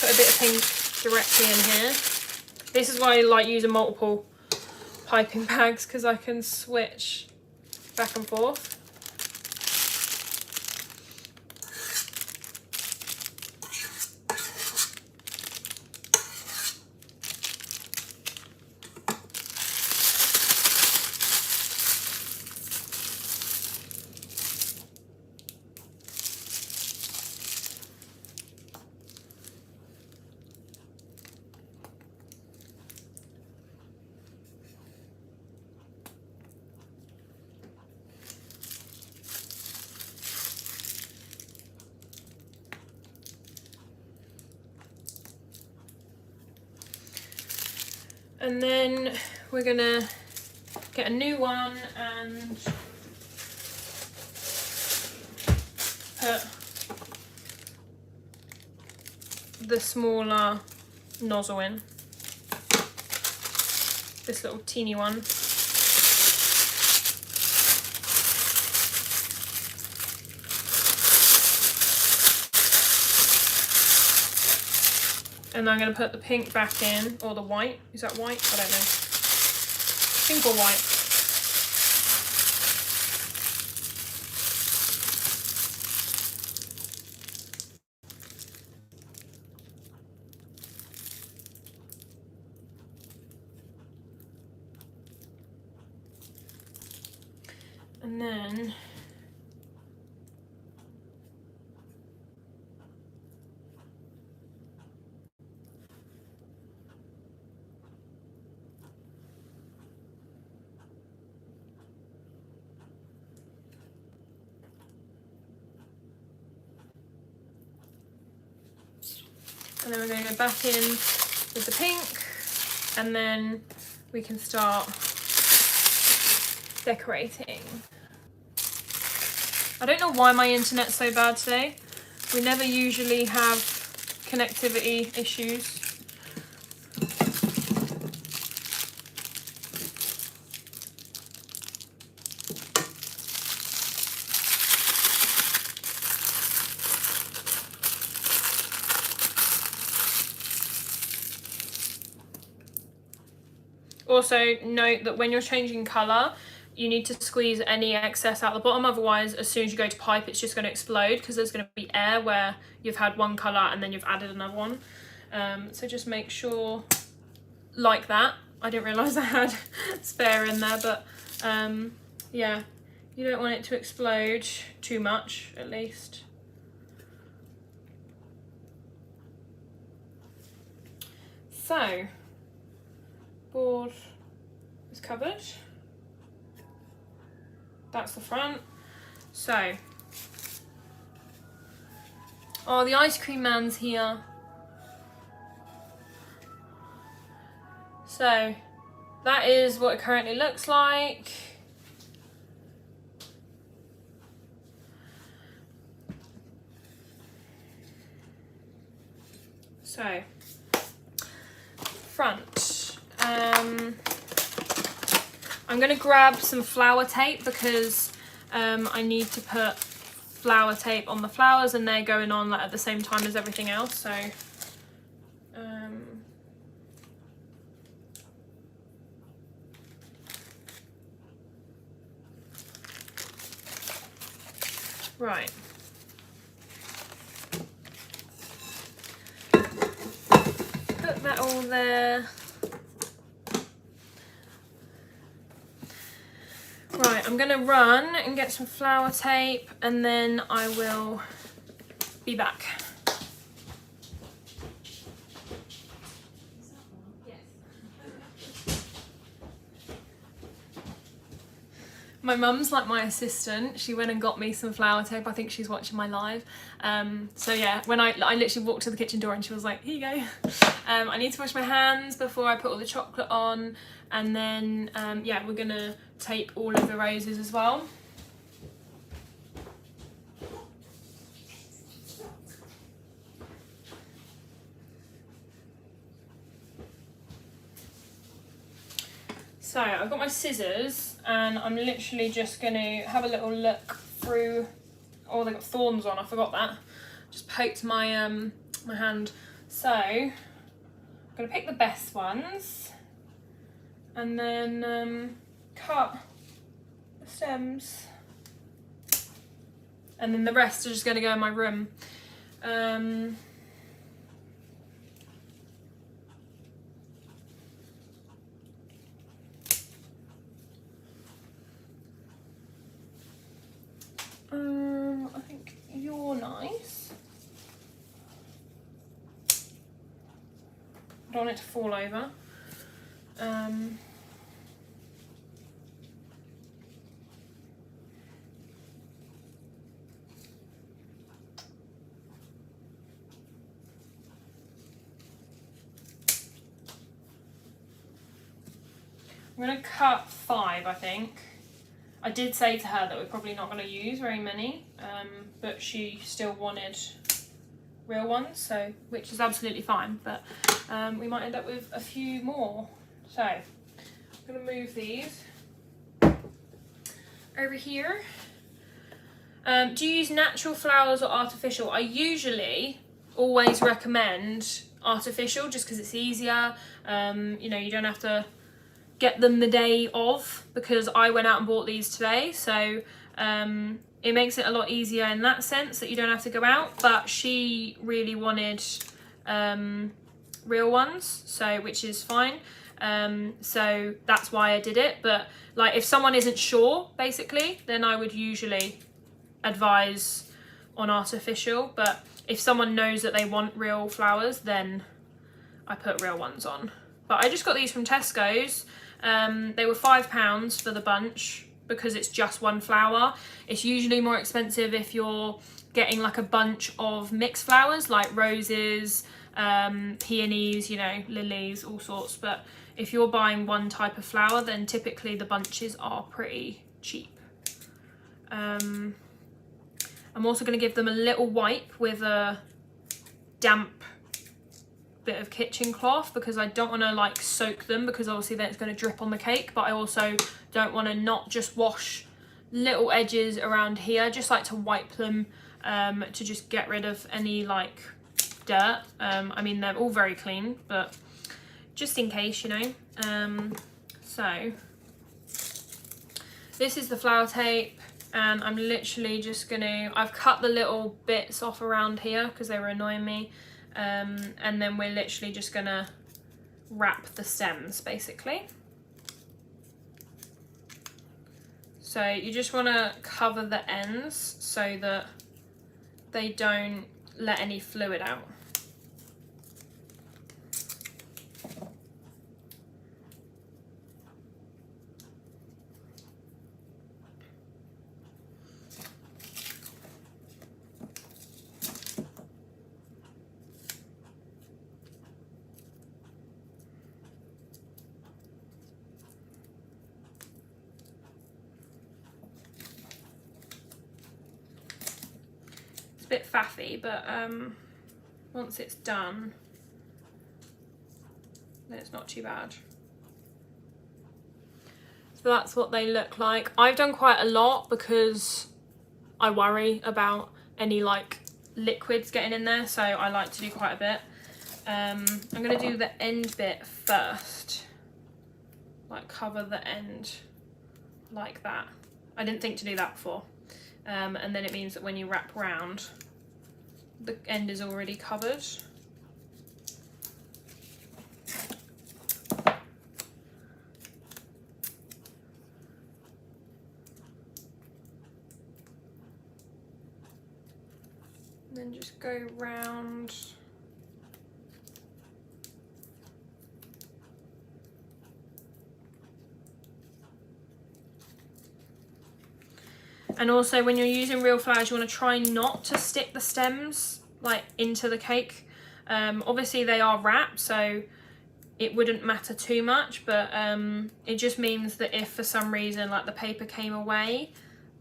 put a bit of pink directly in here. This is why I like using multiple piping bags, because I can switch back and forth. And then we're gonna get a new one and put the smaller nozzle in. This little teeny one. And I'm going to put the pink back in, or the white. Is that white? I don't know. Pink or white. And then we're going to go back in with the pink, and then we can start decorating. I don't know why my internet's so bad today. We never usually have connectivity issues. Also note that when you're changing colour, you need to squeeze any excess out the bottom, otherwise as soon as you go to pipe it's just going to explode, because there's going to be air where you've had one colour and then you've added another one. So just make sure like that. I didn't realise I had spare in there, but yeah, you don't want it to explode too much at least. So, board is covered. That's the front. So, oh, the ice cream man's here. So, that is what it currently looks like. So, front. I'm going to grab some flower tape because I need to put flower tape on the flowers, and they're going on like at the same time as everything else. So right. Put that all there. Right, I'm gonna run and get some flower tape, and then I will be back. My mum's like my assistant. She went and got me some flower tape. I think she's watching my live. So yeah, when I literally walked to the kitchen door and she was like, here you go. I need to wash my hands before I put all the chocolate on. And then, yeah, we're gonna tape all of the roses as well. So I've got my scissors and I'm literally just going to have a little look through. Oh, they've got thorns on, I forgot that. Just poked my my hand. So I'm going to pick the best ones and then cut the stems. And then the rest are just going to go in my room. I think you're nice. I don't want it to fall over. I'm going to cut 5, I think. I did say to her that we're probably not going to use very many, but she still wanted real ones, so which is absolutely fine, but we might end up with a few more. So I'm going to move these over here. Do you use natural flowers or artificial? I usually always recommend artificial just because it's easier. You know, you don't have to get them the day of, because I went out and bought these today, so it makes it a lot easier in that sense that you don't have to go out. But she really wanted real ones, so which is fine. So that's why I did it. But like, if someone isn't sure basically, then I would usually advise on artificial. But if someone knows that they want real flowers, then I put real ones on. But I just got these from Tesco's. They were £5 for the bunch because it's just one flower. It's usually more expensive if you're getting like a bunch of mixed flowers like roses, peonies, you know, lilies, all sorts. But if you're buying one type of flower, then typically the bunches are pretty cheap. I'm also going to give them a little wipe with a damp bit of kitchen cloth, because I don't want to like soak them, because obviously then it's going to drip on the cake, but I also don't want to not just wash little edges around here. I just like to wipe them to just get rid of any like dirt. I mean, they're all very clean, but just in case, you know. So this is the flower tape, and I'm literally just gonna, I've cut the little bits off around here because they were annoying me. And then we're literally just gonna wrap the stems basically. So you just want to cover the ends so that they don't let any fluid out. A bit faffy, but once it's done, then it's not too bad. So that's what they look like. I've done quite a lot because I worry about any like liquids getting in there, so I like to do quite a bit. I'm going to do the end bit first, like cover the end like that. I didn't think to do that before. And then it means that when you wrap round, the end is already covered. And then just go round. And also when you're using real flowers, you want to try not to stick the stems like into the cake. Obviously they are wrapped, so it wouldn't matter too much, but it just means that if for some reason like the paper came away,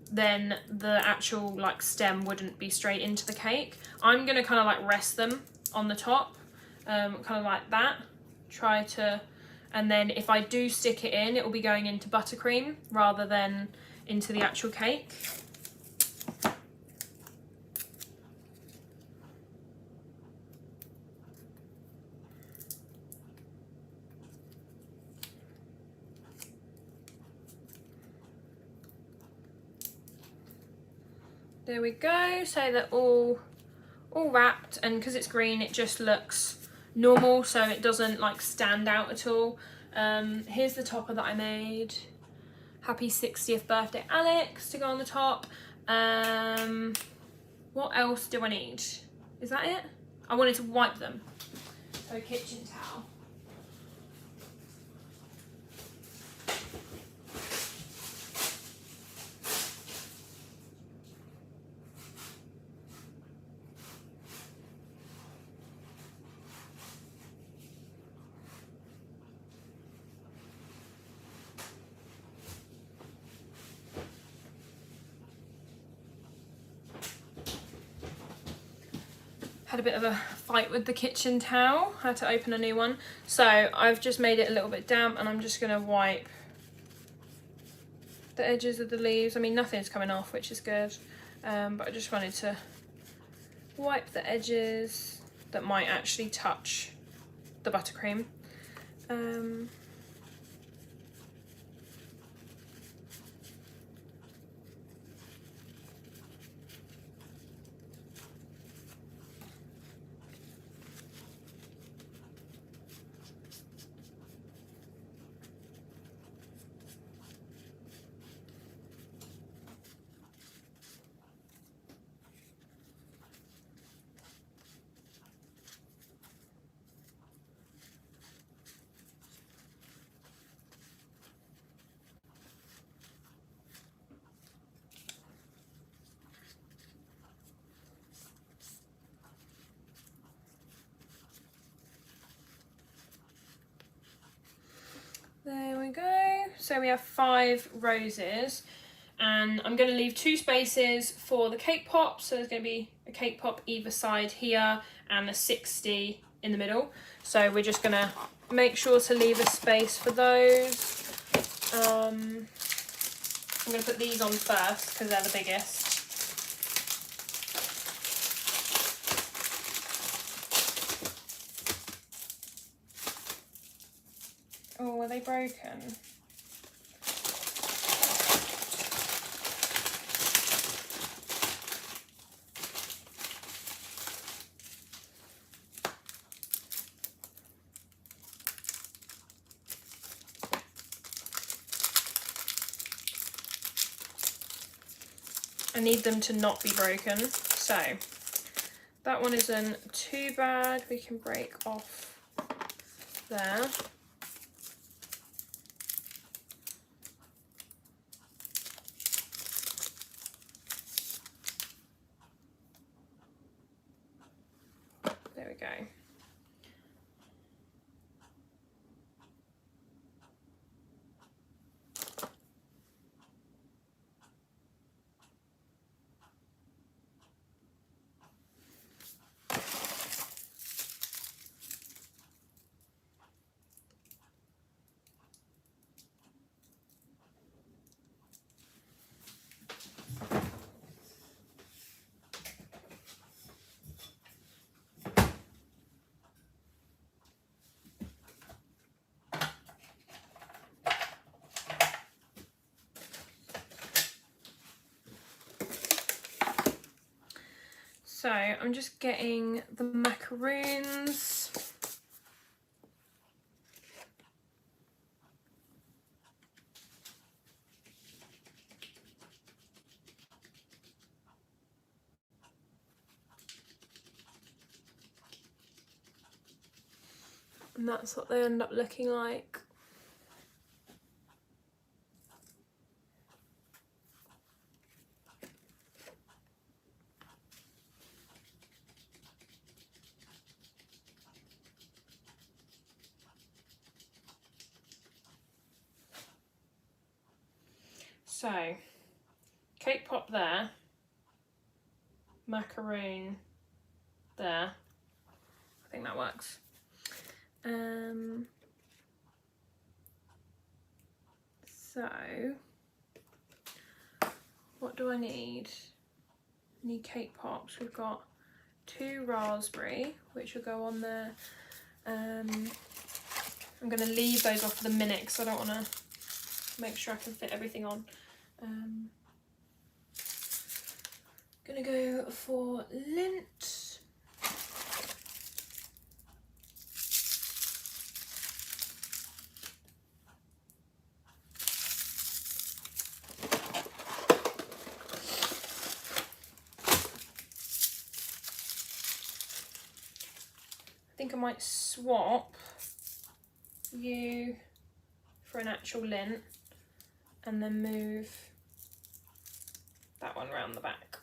then the actual like stem wouldn't be straight into the cake. I'm gonna kind of like rest them on the top, kind of like that. Try to, and then if I do stick it in, it will be going into buttercream rather than into the actual cake. There we go, so they're all wrapped, and because it's green it just looks normal, so it doesn't like stand out at all. Here's the topper that I made. Happy 60th birthday, Alex, to go on the top. What else do I need? Is that it? I wanted to wipe them. So kitchen towel. had a bit of a fight with the kitchen towel. I had to open a new one. So I've just made it a little bit damp and I'm just going to wipe the edges of the leaves. I mean, nothing's coming off, which is good. But I just wanted to wipe the edges that might actually touch the buttercream. There we go. So we have 5 roses, and I'm going to leave 2 spaces for the cake pop. So there's going to be a cake pop either side here and a 60 in the middle. So we're just going to make sure to leave a space for those. I'm going to put these on first because they're the biggest. Oh, are they broken? I need them to not be broken. So that one isn't too bad. We can break off there. There we go. So I'm just getting the macaroons. And that's what they end up looking like. So, cake pop there, macaroon there. I think that works. So, what do I need? I need cake pops. We've got 2 raspberry, which will go on there. I'm going to leave those off for the minute because I don't want to make sure I can fit everything on. Gonna go for lint. I think I might swap you for an actual lint and then move that one round the back.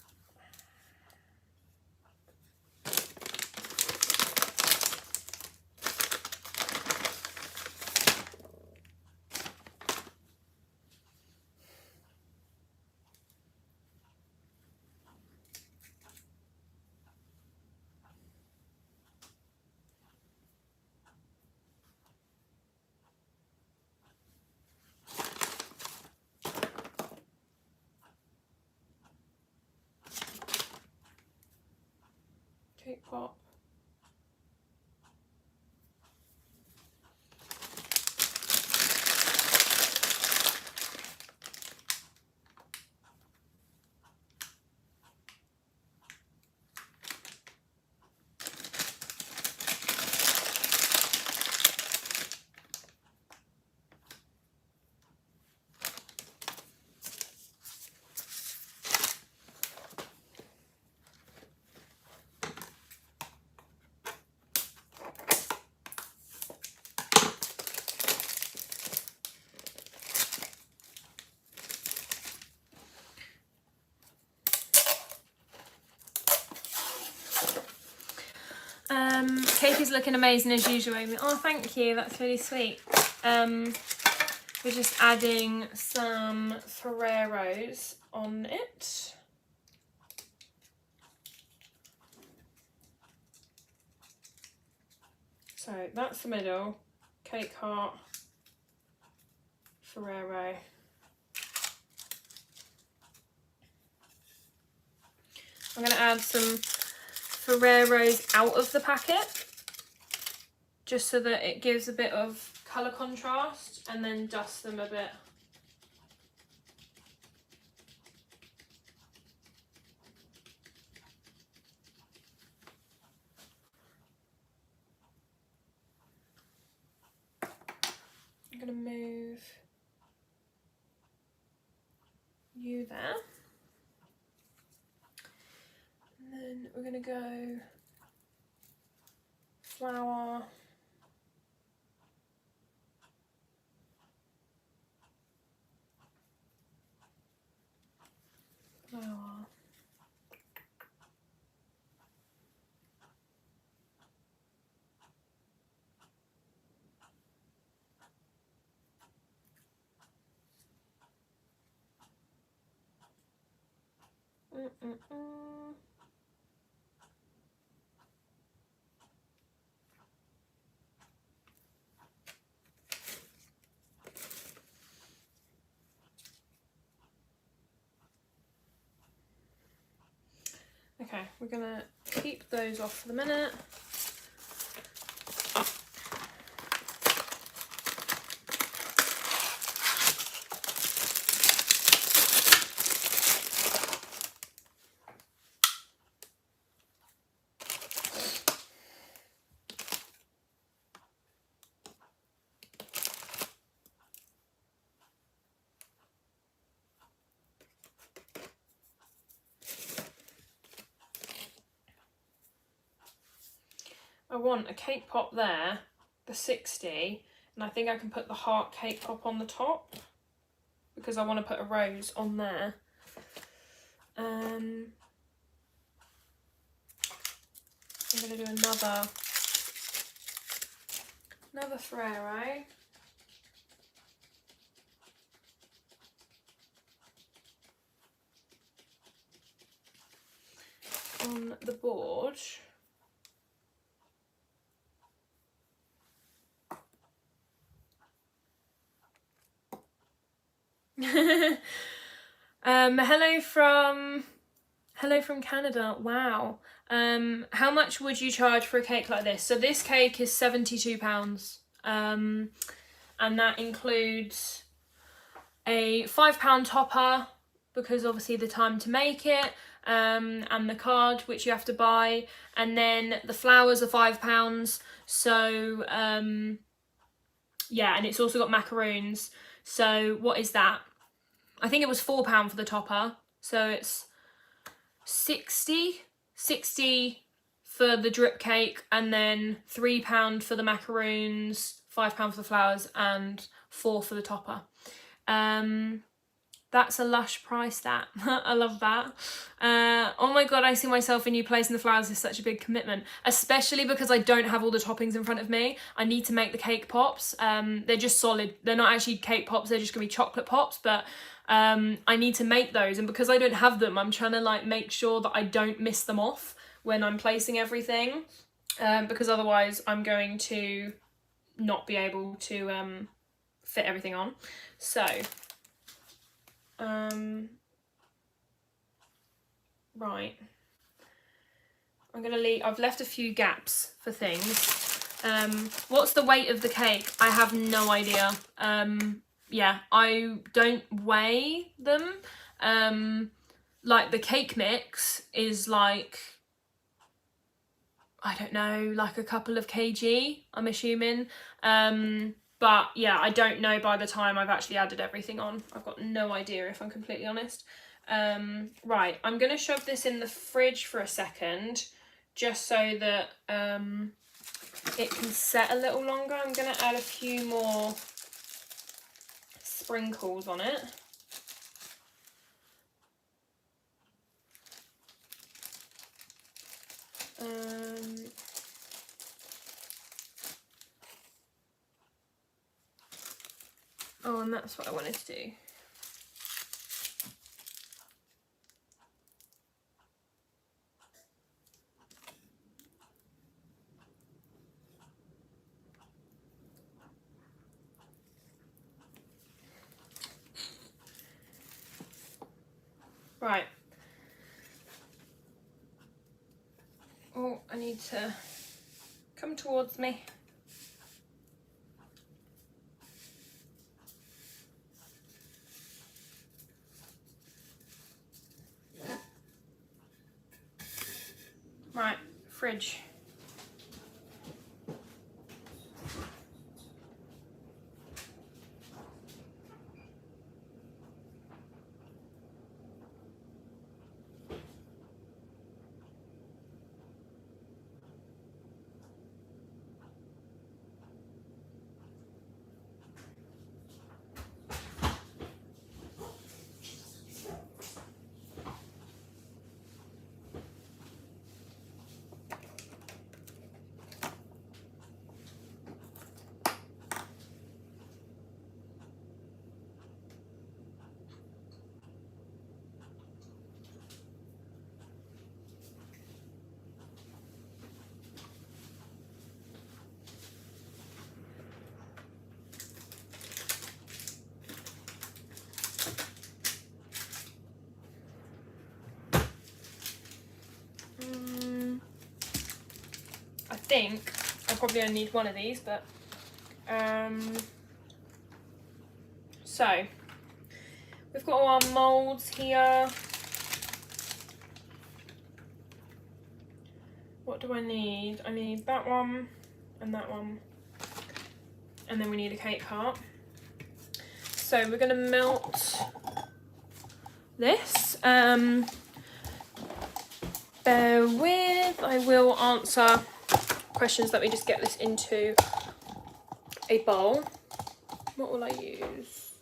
cake pop. Cake is looking amazing as usual, Amy. Oh, thank you. That's really sweet. We're just adding some Ferreros on it. So that's the middle. Cake heart, Ferrero. I'm going to add some Ferreros out of the packet, just so that it gives a bit of colour contrast, and then dust them a bit. I'm going to move you there. And then we're going to go flower, flower. Okay, we're gonna keep those off for the minute. I want a cake pop there, the 60, and I think I can put the heart cake pop on the top because I want to put a rose on there. I'm going to do another Ferrero. On the board. Hello from Canada. Wow. How much would you charge for a cake like this? So this cake is £72, and that includes a £5 topper, because obviously the time to make it, and the card which you have to buy, and then the flowers are £5. So yeah, and it's also got macaroons. So what is that? I think it was £4 for the topper, so it's 60 for the drip cake, and then £3 for the macaroons, £5 for the flowers, and £4 for the topper. That's a lush price, that. I love that. Oh my god, I see myself in you placing the flowers is such a big commitment, especially because I don't have all the toppings in front of me. I need to make the cake pops. They're just solid. They're not actually cake pops, they're just gonna be chocolate pops, but I need to make those, and because I don't have them, I'm trying to like make sure that I don't miss them off when I'm placing everything, because otherwise I'm going to not be able to fit everything on. So right, I've left a few gaps for things. What's the weight of the cake? I have no idea. Yeah, I don't weigh them. Like the cake mix is like, I don't know, like a couple of kg, I'm assuming. But yeah, I don't know by the time I've actually added everything on. I've got no idea, if I'm completely honest. Right, I'm gonna shove this in the fridge for a second, just so that it can set a little longer. I'm gonna add a few more sprinkles on it. Oh, and that's what I wanted to do. Right. Oh, I need to come towards me. Right, fridge. I think I probably only need one of these, but so we've got all our moulds here. What do I need? I need that one and that one, and then we need a cake heart. So we're gonna melt this. Bear with, I will answer questions. Let me just get this into a bowl. What will I use?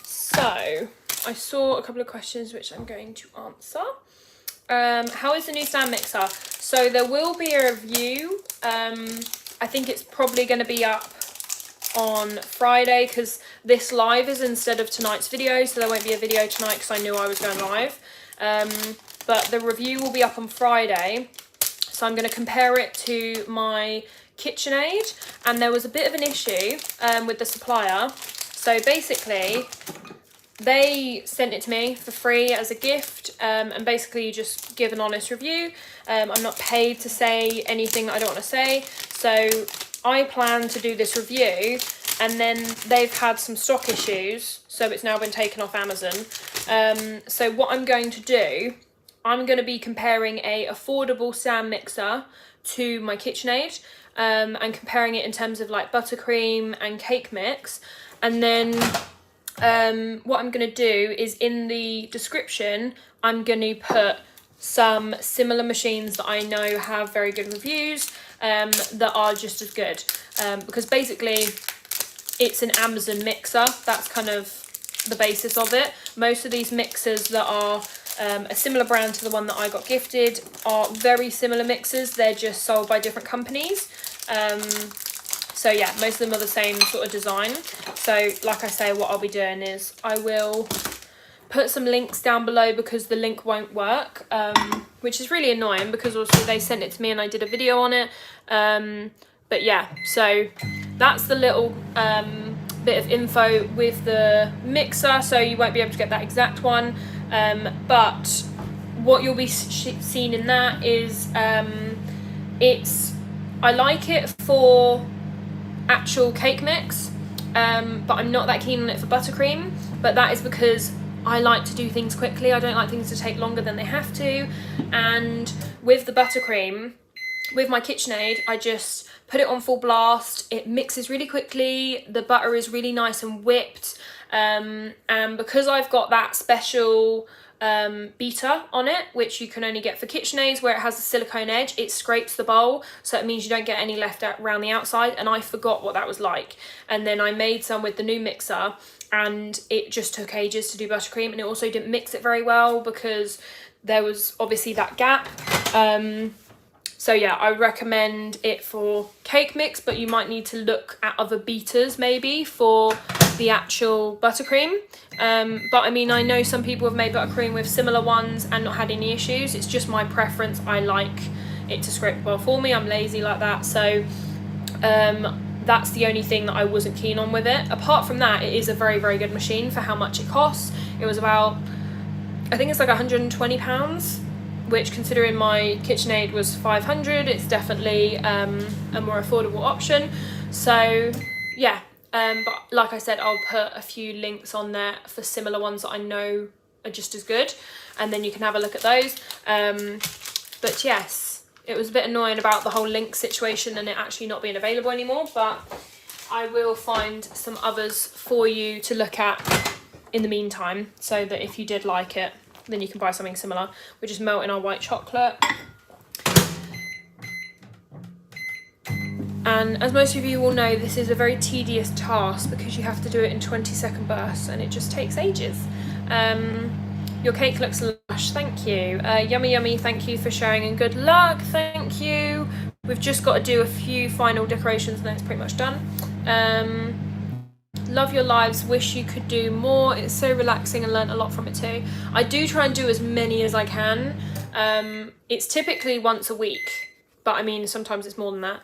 So I saw a couple of questions which I'm going to answer. How is the new stand mixer? So there will be a review. I think it's probably going to be up on Friday, because this live is instead of tonight's video, so there won't be a video tonight because I knew I was going live. But the review will be up on Friday, so I'm going to compare it to my KitchenAid, and there was a bit of an issue with the supplier. So basically they sent it to me for free as a gift, and basically you just give an honest review. I'm not paid to say anything that I don't want to say, so I plan to do this review, and then they've had some stock issues, so it's now been taken off Amazon. So what I'm going to do, I'm going to be comparing a affordable stand mixer to my KitchenAid, and comparing it in terms of like buttercream and cake mix. And then what I'm going to do is in the description, I'm going to put some similar machines that I know have very good reviews, that are just as good, because basically it's an Amazon mixer. That's kind of the basis of it. Most of these mixers that are a similar brand to the one that I got gifted are very similar mixers. They're just sold by different companies. So yeah, most of them are the same sort of design. So like I say, what I'll be doing is I will put some links down below, because the link won't work, which is really annoying, because also they sent it to me and I did a video on it. but yeah, so that's the little bit of info with the mixer, so you won't be able to get that exact one, but what you'll be seeing in that is I like it for actual cake mix, but I'm not that keen on it for buttercream, but that is because I like to do things quickly. I don't like things to take longer than they have to, and with the buttercream, with my KitchenAid, I just put it on full blast. It mixes really quickly. The butter is really nice and whipped. And because I've got that special beater on it, which you can only get for KitchenAids, where it has a silicone edge, it scrapes the bowl, so it means you don't get any left out around the outside, and I forgot what that was like. And then I made some with the new mixer, and it just took ages to do buttercream, and it also didn't mix it very well because there was obviously that gap. So yeah, I recommend it for cake mix, but you might need to look at other beaters maybe for the actual buttercream. But I mean, I know some people have made buttercream with similar ones and not had any issues. It's just my preference. I like it to scrape well for me. I'm lazy like that. So that's the only thing that I wasn't keen on with it. Apart from that, it is a very, very good machine for how much it costs. It was about, I think it's like £120, which considering my KitchenAid was 500, it's definitely a more affordable option. So yeah, but like I said, I'll put a few links on there for similar ones that I know are just as good, and then you can have a look at those. But yes, it was a bit annoying about the whole link situation and it actually not being available anymore, but I will find some others for you to look at in the meantime, so that if you did like it, then you can buy something similar. We're just melting our white chocolate. And as most of you will know, this is a very tedious task because you have to do it in 20-second bursts and it just takes ages. Your cake looks lush, thank you. Yummy yummy, thank you for sharing, and good luck, thank you. We've just got to do a few final decorations and then it's pretty much done. Love your lives, wish you could do more. It's so relaxing and learnt a lot from it too. I do try and do as many as I can. It's typically once a week, but I mean sometimes it's more than that.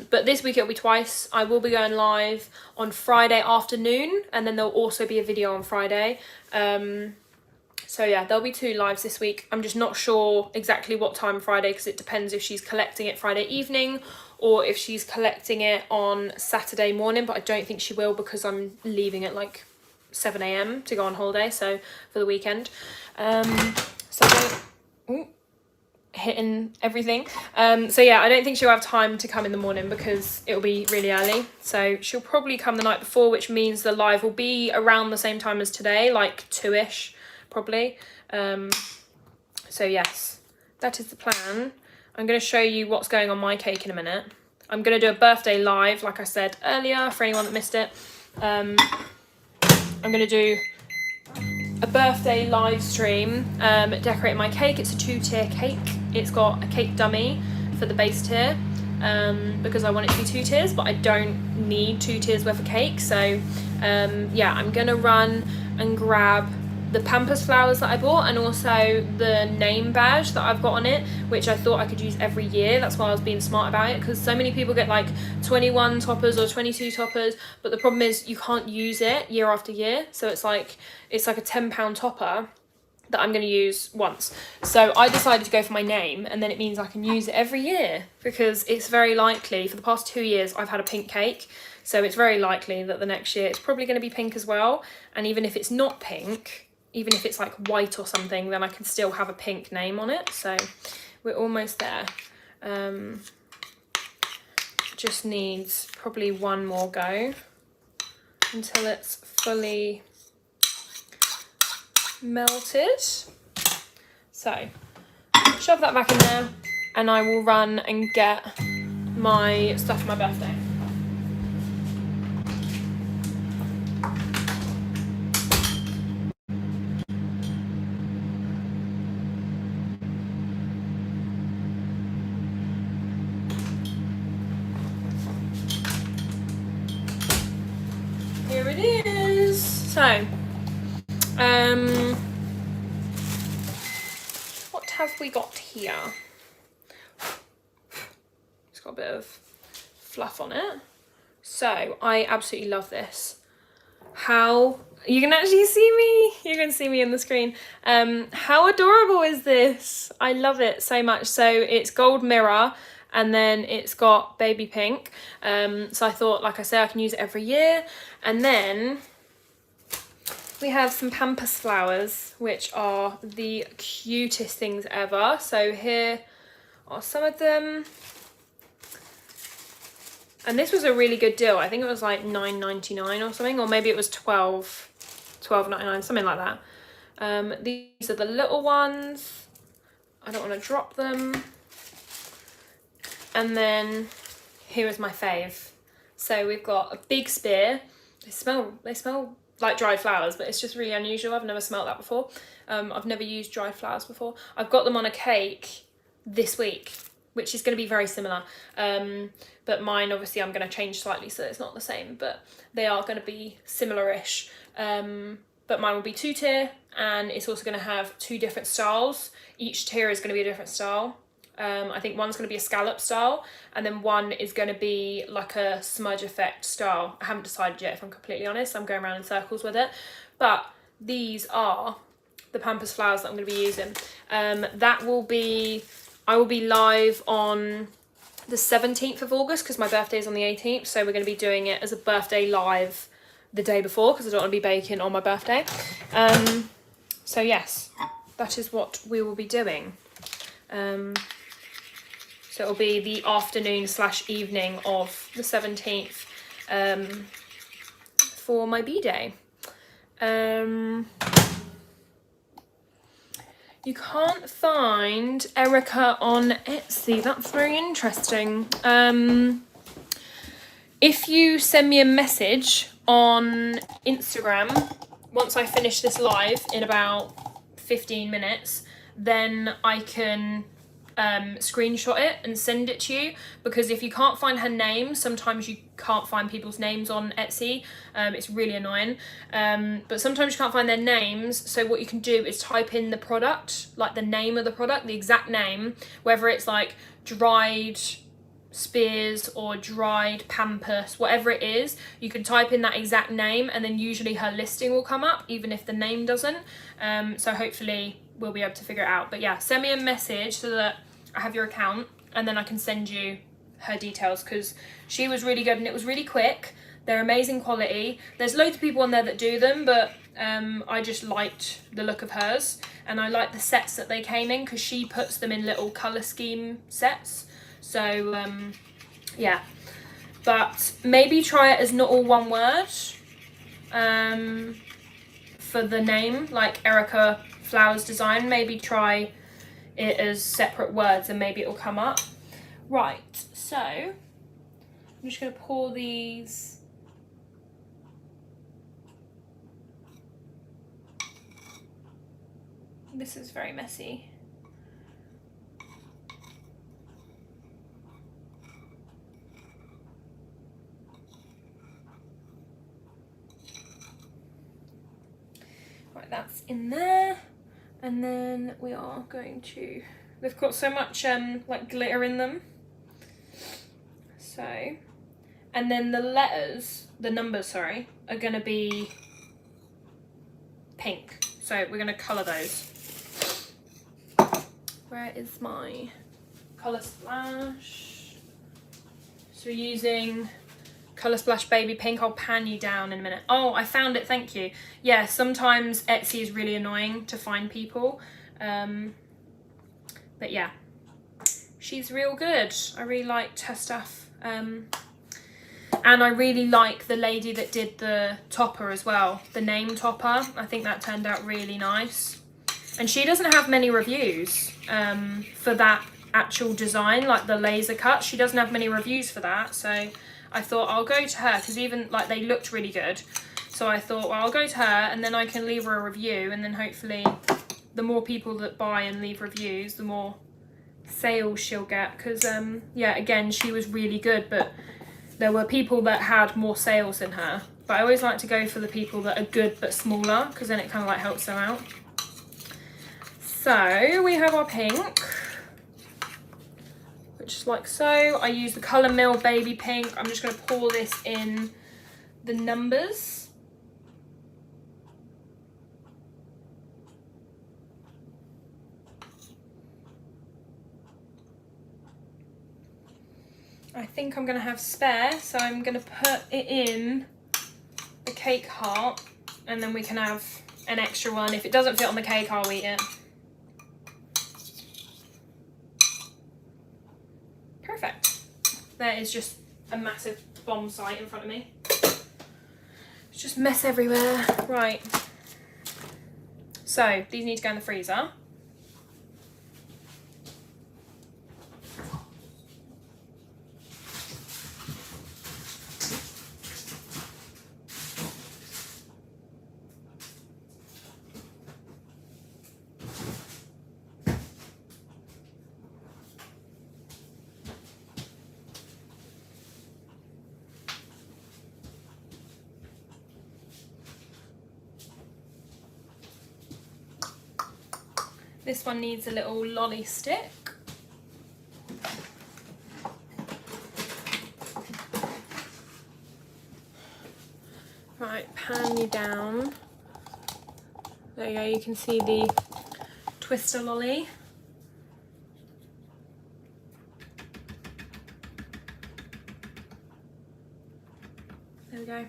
But this week it'll be twice. I will be going live on Friday afternoon, and then there'll also be a video on Friday. So yeah, there'll be 2 lives this week. I'm just not sure exactly what time Friday, because it depends if she's collecting it Friday evening or if she's collecting it on Saturday morning, but I don't think she will because I'm leaving at like 7 AM to go on holiday, so for the weekend. Hitting everything. So yeah, I don't think she'll have time to come in the morning because it'll be really early. So she'll probably come the night before, which means the live will be around the same time as today, like 2ish probably. So yes, that is the plan. I'm going to show you what's going on my cake in a minute. I'm going to do a birthday live, like I said earlier, for anyone that missed it. I'm going to do a birthday live stream, decorating my cake. It's a 2-tier cake. It's got a cake dummy for the base tier, because I want it to be 2 tiers, but I don't need 2 tiers worth of cake. So yeah, I'm going to run and grab the Pampers flowers that I bought, and also the name badge that I've got on it, which I thought I could use every year. That's why I was being smart about it, because so many people get like 21 toppers or 22 toppers, but the problem is you can't use it year after year. So it's like a £10 topper that I'm going to use once. So I decided to go for my name, and then it means I can use it every year, because it's very likely, for the past 2 years I've had a pink cake, so it's very likely that the next year it's probably going to be pink as well. And even if it's not pink, even if it's like white or something, then I can still have a pink name on it. So we're almost there. Just needs probably one more go until it's fully melted. So shove that back in there, and I will run and get my stuff for my birthday. Here it is. So, what have we got here? It's got a bit of fluff on it. So I absolutely love this. How you can actually see me, you can see me in the screen. How adorable is this? I love it so much. So it's gold mirror, and then it's got baby pink. So I thought, like I say, I can use it every year. And then we have some pampas flowers, which are the cutest things ever. So here are some of them. And this was a really good deal. I think it was like $9.99 or something, or maybe it was $12.99, something like that. These are the little ones. I don't want to drop them. And then here is my fave. So we've got a big spear. They smell like dried flowers, but it's just really unusual. I've never smelled that before. I've never used dried flowers before. I've got them on a cake this week, which is going to be very similar. But mine, obviously, I'm going to change slightly so it's not the same, but they are going to be similar-ish. But mine will be 2-tier, and it's also going to have 2 different styles. Each tier is going to be a different style. I think one's going to be a scallop style, and then one is going to be like a smudge effect style. I haven't decided yet, if I'm completely honest. I'm going around in circles with it. But these are the pampas flowers that I'm going to be using. I will be live on the 17th of August because my birthday is on the 18th. So we're going to be doing it as a birthday live the day before because I don't want to be baking on my birthday. So yes, that is what we will be doing. So it'll be the afternoon / evening of the 17th for my B-day. You can't find Erica on Etsy. That's very interesting. If you send me a message on Instagram, once I finish this live in about 15 minutes, then I can screenshot it and send it to you, because if you can't find her name, sometimes you can't find people's names on Etsy. It's really annoying, but sometimes you can't find their names, so what you can do is type in the product, like the name of the product, the exact name, whether it's like dried spears or dried pampas, whatever it is, you can type in that exact name, and then usually her listing will come up even if the name doesn't. So hopefully we'll be able to figure it out. But yeah, send me a message so that I have your account, and then I can send you her details, because she was really good and it was really quick. They're amazing quality. There's loads of people on there that do them, but I just liked the look of hers, and I like the sets that they came in because she puts them in little colour scheme sets. So yeah, but maybe try it as not all one word for the name, like Erica Flowers Design. Maybe try it as separate words and maybe it'll come up. Right, so I'm just going to pour these. This is very messy. Right, that's in there. And then we are going to, they've got so much like glitter in them. So, and then the letters, the numbers, sorry, are going to be pink. So we're going to colour those. Where is my colour splash? So we're using Colour Splash Baby Pink. I'll pan you down in a minute. Oh, I found it, thank you. Yeah, sometimes Etsy is really annoying to find people. But yeah, she's real good. I really liked her stuff. And I really like the lady that did the topper as well, the name topper. I think that turned out really nice. And she doesn't have many reviews for that actual design, like the laser cut. She doesn't have many reviews for that, so I thought I'll go to her, because even like they looked really good. So I thought, well, I'll go to her and then I can leave her a review, and then hopefully the more people that buy and leave reviews, the more sales she'll get. Because yeah, again, she was really good, but there were people that had more sales than her. But I always like to go for the people that are good but smaller, because then it kind of like helps them out. So we have our pink. which is like so. I use the Colour Mill Baby Pink. I'm just going to pour this in the numbers. I think I'm going to have spare, so I'm going to put it in the cake heart, and then we can have an extra one. If it doesn't fit on the cake, I'll eat it. Perfect. There is just a massive bomb site in front of me. It's just mess everywhere. Right. So these need to go in the freezer. This one needs a little lolly stick. Right, pan you down. There you go, you can see the twister lolly. There we go.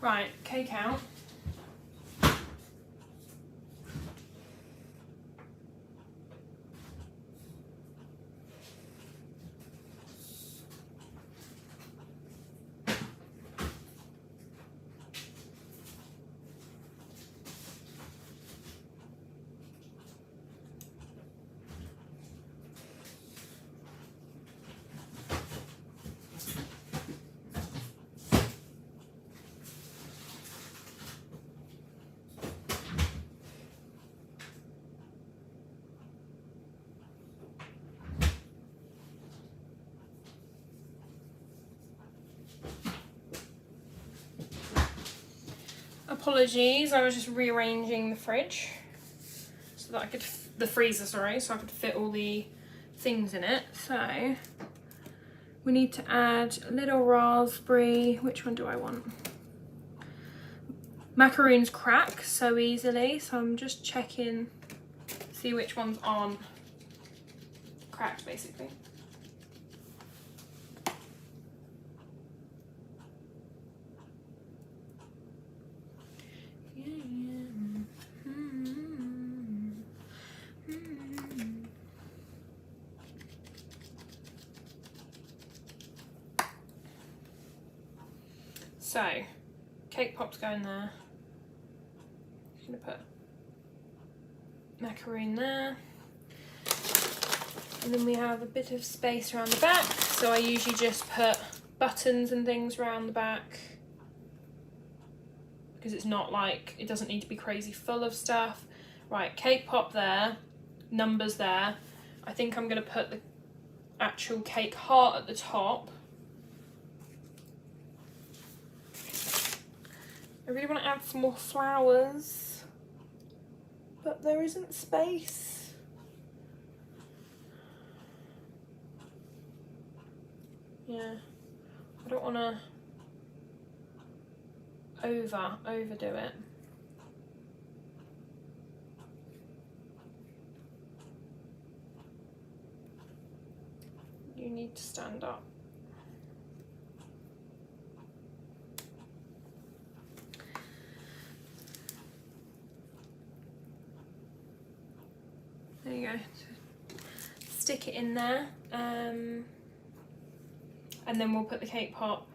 Right, cake out. Apologies, I was just rearranging the fridge so that I could, the freezer, sorry, so I could fit all the things in it. So we need to add a little raspberry. Which one do I want? Macaroons crack so easily, so I'm just checking, see which ones aren't cracked basically. So, cake pops go in there. Just gonna put macaroon there. And then we have a bit of space around the back. So I usually just put buttons and things around the back, because it's not like, it doesn't need to be crazy full of stuff. Right, cake pop there, numbers there. I think I'm gonna put the actual cake heart at the top. I really want to add some more flowers, but there isn't space. Yeah, I don't want to overdo it. You need to stand up. There you go. Stick it in there, and then we'll put the cake pop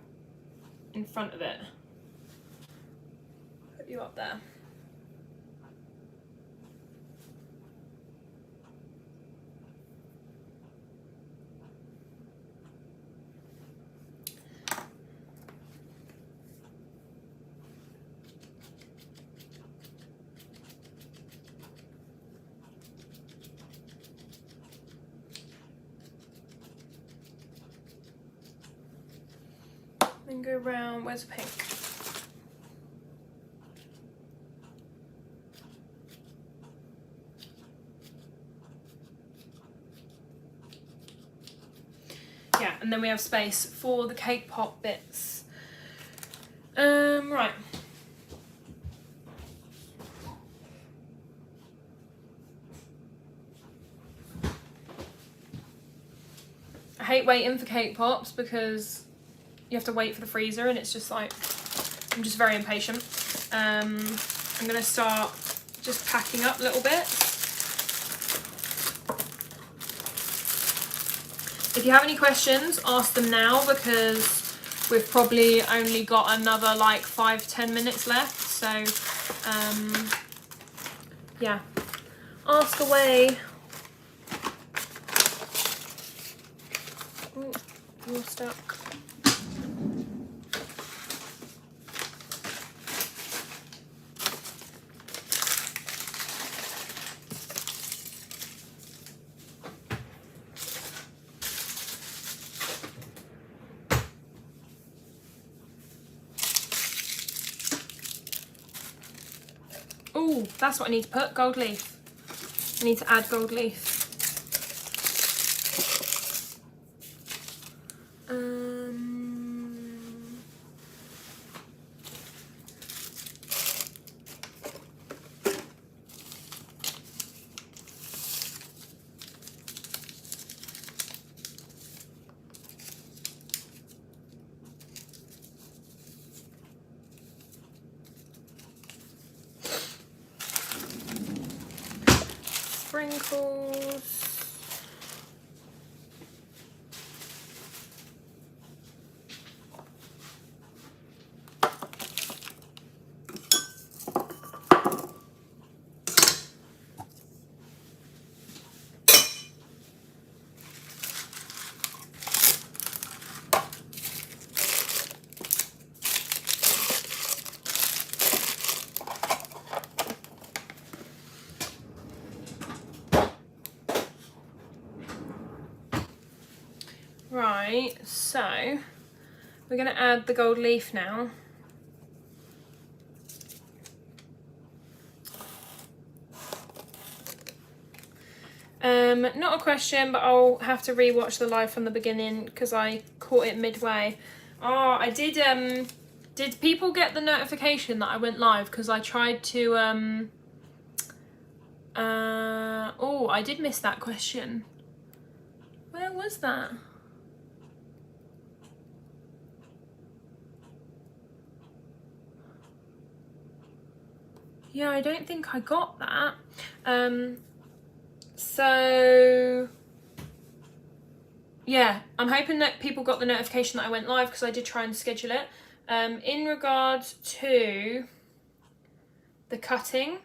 in front of it. Put you up there. and go round. Where's the pink? Yeah, and then we have space for the cake pop bits. Right. I hate waiting for cake pops because you have to wait for the freezer and it's just like, I'm just very impatient. I'm gonna start just packing up little bits. If you have any questions, ask them now because we've probably only got another like 5-10 minutes left. So yeah, ask away. Ooh, you're stuck. Oh, that's what I need to put, gold leaf. I need to add gold leaf. Sprinkles. Right, so we're going to add the gold leaf now. Not a question, but I'll have to rewatch the live from the beginning because I caught it midway. Oh, I did. Did people get the notification that I went live? Because I tried to. Oh, I did miss that question. Where was that? Yeah, I don't think I got that. So yeah, I'm hoping that people got the notification that I went live because I did try and schedule it. In regards to the cutting,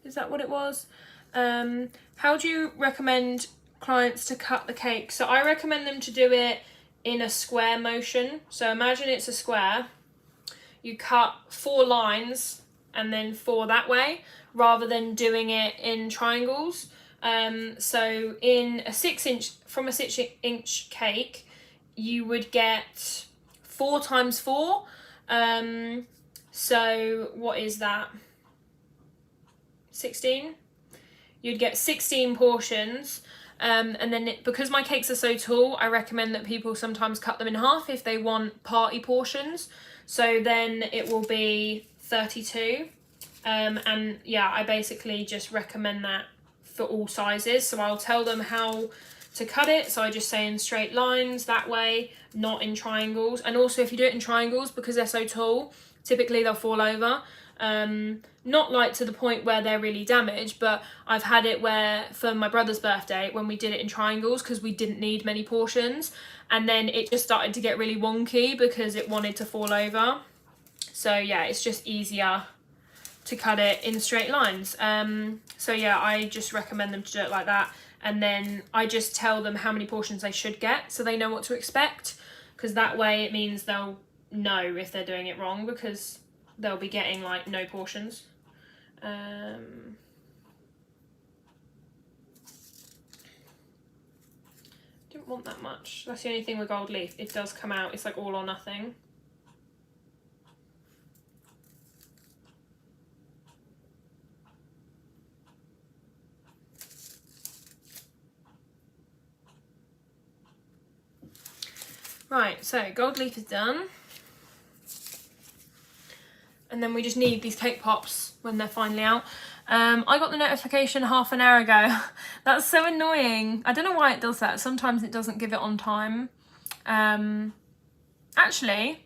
is that what it was? How do you recommend clients to cut the cake? So I recommend them to do it in a square motion. So imagine it's a square. You cut 4 lines and then 4 that way, rather than doing it in triangles. So in a 6-inch, from a 6-inch cake, you would get 4 times 4. So what is that? 16? You'd get 16 portions. And then because my cakes are so tall, I recommend that people sometimes cut them in half if they want party portions. So then it will be 32. And yeah, I basically just recommend that for all sizes. So I'll tell them how to cut it. So I just say in straight lines that way, not in triangles. And also if you do it in triangles, because they're so tall, typically they'll fall over. Not like to the point where they're really damaged, but I've had it where for my brother's birthday, when we did it in triangles because we didn't need many portions, and then it just started to get really wonky because it wanted to fall over. So yeah, it's just easier to cut it in straight lines. So yeah, I just recommend them to do it like that, and then I just tell them how many portions they should get so they know what to expect, because that way it means they'll know if they're doing it wrong, because they'll be getting like no portions. Didn't want that much. That's the only thing with gold leaf, it does come out, it's like all or nothing. Right, so gold leaf is done. And then we just need these cake pops when they're finally out. I got the notification half an hour ago. That's so annoying. I don't know why it does that. Sometimes it doesn't give it on time. Actually,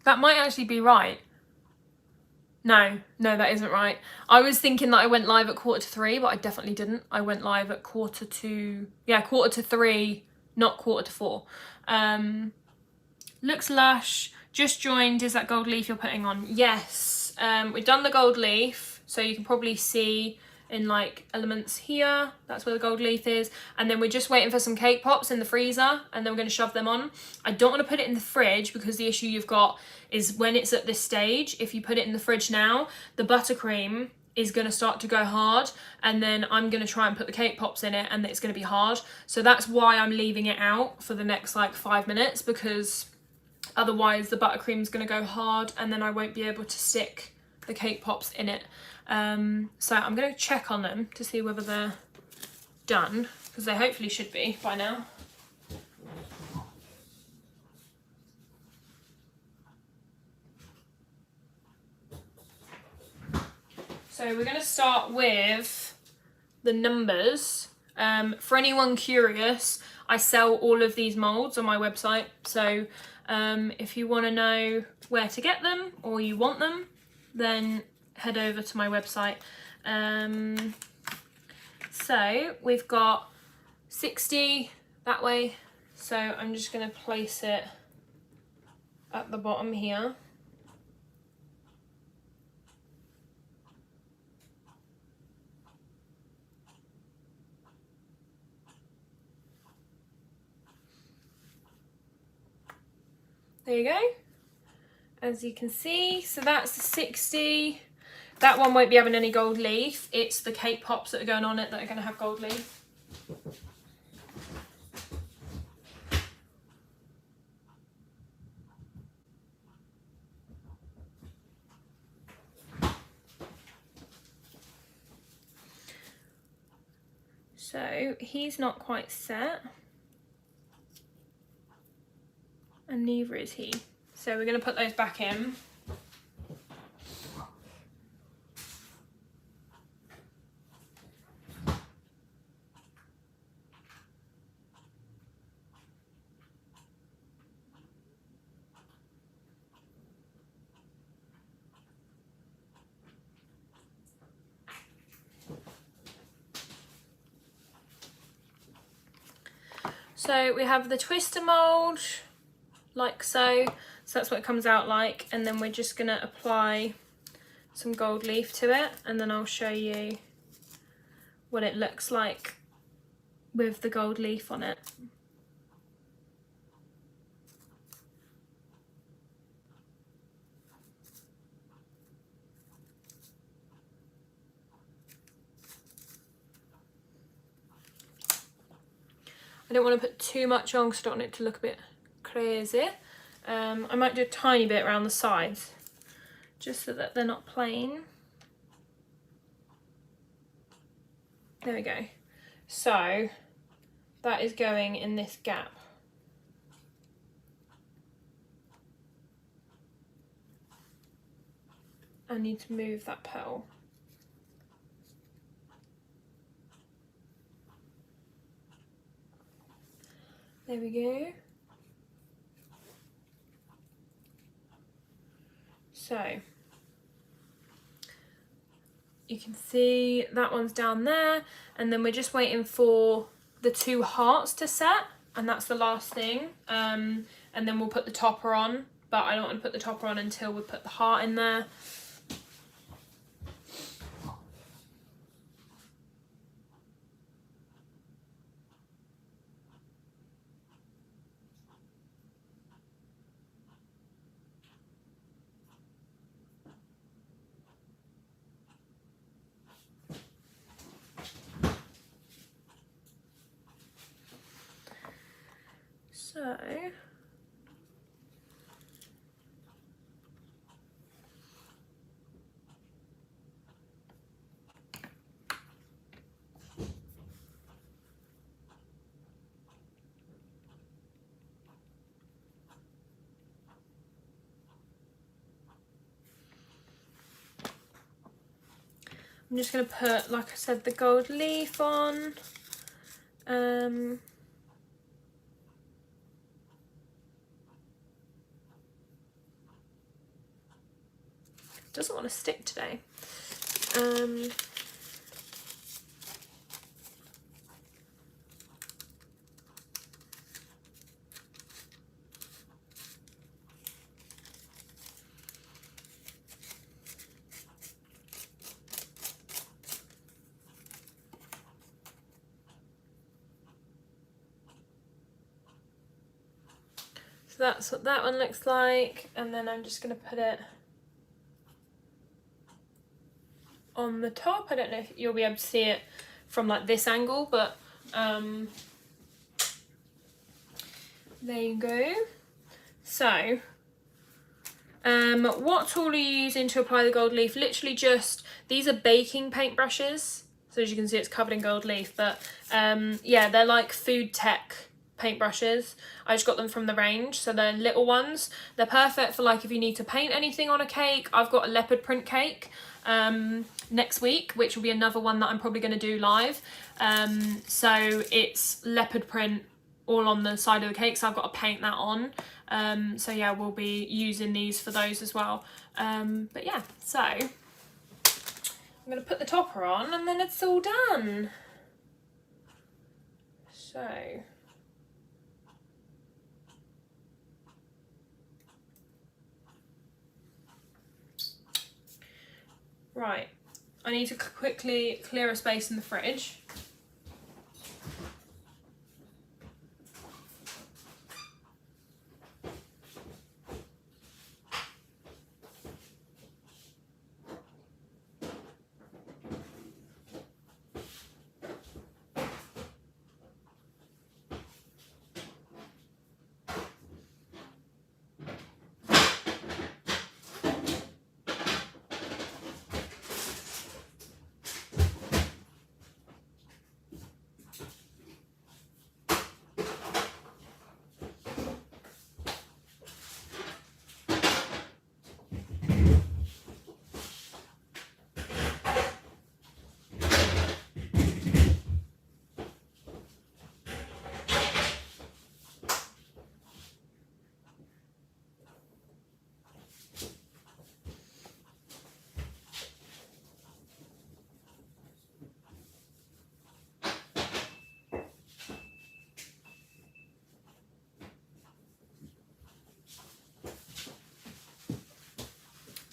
that might actually be right. No, that isn't right. I was thinking that I went live at 2:45, but I definitely didn't. I went live at 3:15, not 4:45. Looks lush. Just joined. Is that gold leaf you're putting on? Yes. We've done the gold leaf, so you can probably see in like elements here, that's where the gold leaf is, and then we're just waiting for some cake pops in the freezer, and then we're going to shove them on. I don't want to put it in the fridge because the issue you've got is when it's at this stage, if you put it in the fridge now, the buttercream is going to start to go hard, and then I'm going to try and put the cake pops in it and it's going to be hard. So that's why I'm leaving it out for the next like 5 minutes, because otherwise the buttercream's going to go hard and then I won't be able to stick the cake pops in it. So I'm going to check on them to see whether they're done, because they hopefully should be by now. So we're going to start with the numbers. For anyone curious, I sell all of these molds on my website. So if you want to know where to get them or you want them, then head over to my website. So we've got 60 that way. So I'm just going to place it at the bottom here. There you go. As you can see, so that's the 60. That one won't be having any gold leaf. It's the cake pops that are going on it that are going to have gold leaf. So he's not quite set, and neither is he. So we're going to put those back in. So we have the twister mold, like so. So that's what it comes out like, and then we're just gonna apply some gold leaf to it, and then I'll show you what it looks like with the gold leaf on it. I don't want to put too much on because I don't want it to look a bit crazy. I might do a tiny bit around the sides, just so that they're not plain. There we go. So that is going in this gap. I need to move that petal. There we go. So you can see that one's down there, and then we're just waiting for the two hearts to set, and that's the last thing. And then we'll put the topper on, but I don't want to put the topper on until we put the heart in there. So I'm just going to put, like I said, the gold leaf on. Doesn't want to stick today. So that's what that one looks like, and then I'm just going to put it on the top. I don't know if you'll be able to see it from like this angle, but there you go. So what tool are you using to apply the gold leaf? Literally just, these are baking paint brushes, so as you can see it's covered in gold leaf, but yeah, they're like food tech paintbrushes. I just got them from the range, so they're little ones. They're perfect for like if you need to paint anything on a cake. I've got a leopard print cake next week, which will be another one that I'm probably going to do live. So it's leopard print all on the side of the cake, so I've got to paint that on. So yeah, we'll be using these for those as well. But yeah, so I'm going to put the topper on and then it's all done. So right, I need to quickly clear a space in the fridge.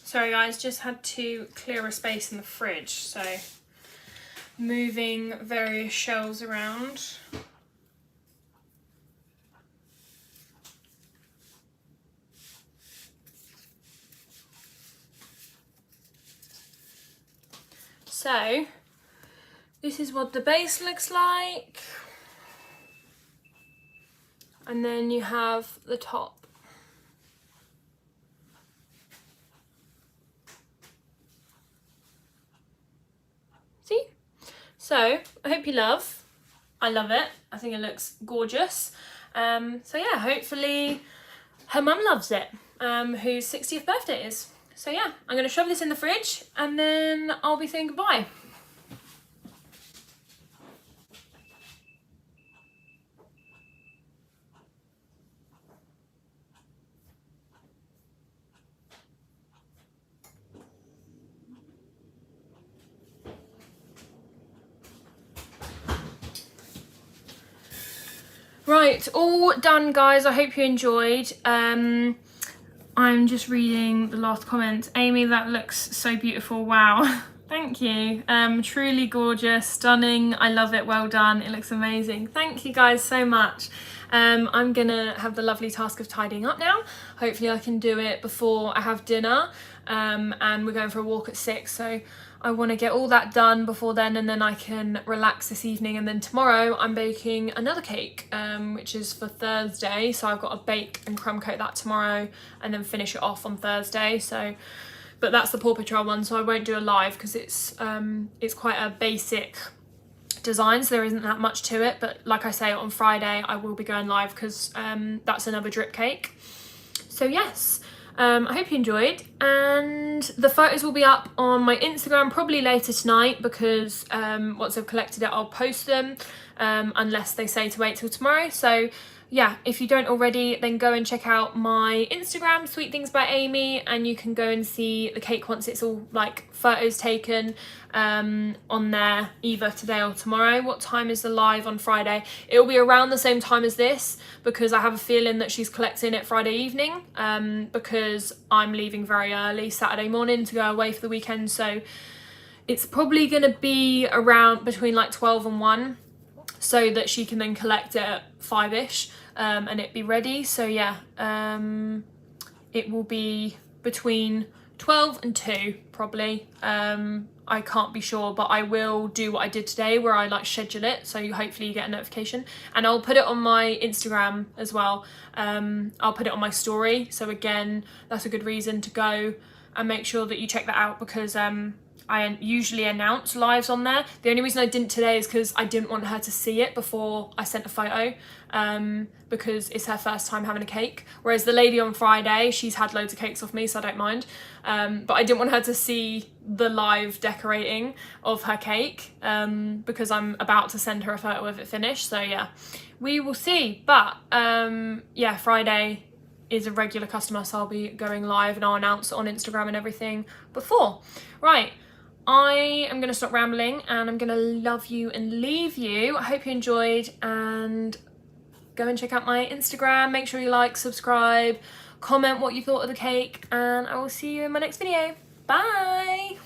Sorry guys, just had to clear a space in the fridge, so moving various shelves around. So this is what the base looks like, and then you have the top. See? So I hope you love. I love it. I think it looks gorgeous. So yeah, hopefully her mum loves it, whose 60th birthday it is. So yeah, I'm gonna shove this in the fridge and then I'll be saying goodbye. Right, all done guys, I hope you enjoyed. I'm just reading the last comments. Amy, that looks so beautiful, wow. Thank you. Truly gorgeous, stunning, I love it, well done, it looks amazing. Thank you guys so much. I'm gonna have the lovely task of tidying up now. Hopefully I can do it before I have dinner, and we're going for a walk at 6, so I want to get all that done before then, and then I can relax this evening. And then tomorrow I'm baking another cake, which is for Thursday, so I've got to bake and crumb coat that tomorrow and then finish it off on Thursday. So, but that's the Paw Patrol one, so I won't do a live because it's quite a basic design, so there isn't that much to it. But like I say, on Friday I will be going live because that's another drip cake. So yes, I hope you enjoyed, and the photos will be up on my Instagram probably later tonight, because once I've collected it I'll post them, unless they say to wait till tomorrow. So yeah, if you don't already, then go and check out my Instagram, Sweet Things by Amy, and you can go and see the cake once it's all like photos taken on there, either today or tomorrow. What time is the live on Friday? It'll be around the same time as this, because I have a feeling that she's collecting it Friday evening, because I'm leaving very early Saturday morning to go away for the weekend. So it's probably going to be around between like 12 and 1, so that she can then collect it at 5ish, and it be ready. So yeah, it will be between 12 and 2 probably. I can't be sure, but I will do what I did today, where I like schedule it, so hopefully you get a notification, and I'll put it on my Instagram as well. I'll put it on my story, so again, that's a good reason to go and make sure that you check that out, because I usually announce lives on there. The only reason I didn't today is because I didn't want her to see it before I sent a photo, because it's her first time having a cake. Whereas the lady on Friday, she's had loads of cakes off me, so I don't mind. But I didn't want her to see the live decorating of her cake, because I'm about to send her a photo of it finished. So yeah, we will see. But yeah, Friday is a regular customer, so I'll be going live and I'll announce it on Instagram and everything before. Right. I am going to stop rambling and I'm going to love you and leave you. I hope you enjoyed, and go and check out my Instagram. Make sure you like, subscribe, comment what you thought of the cake, and I will see you in my next video. Bye!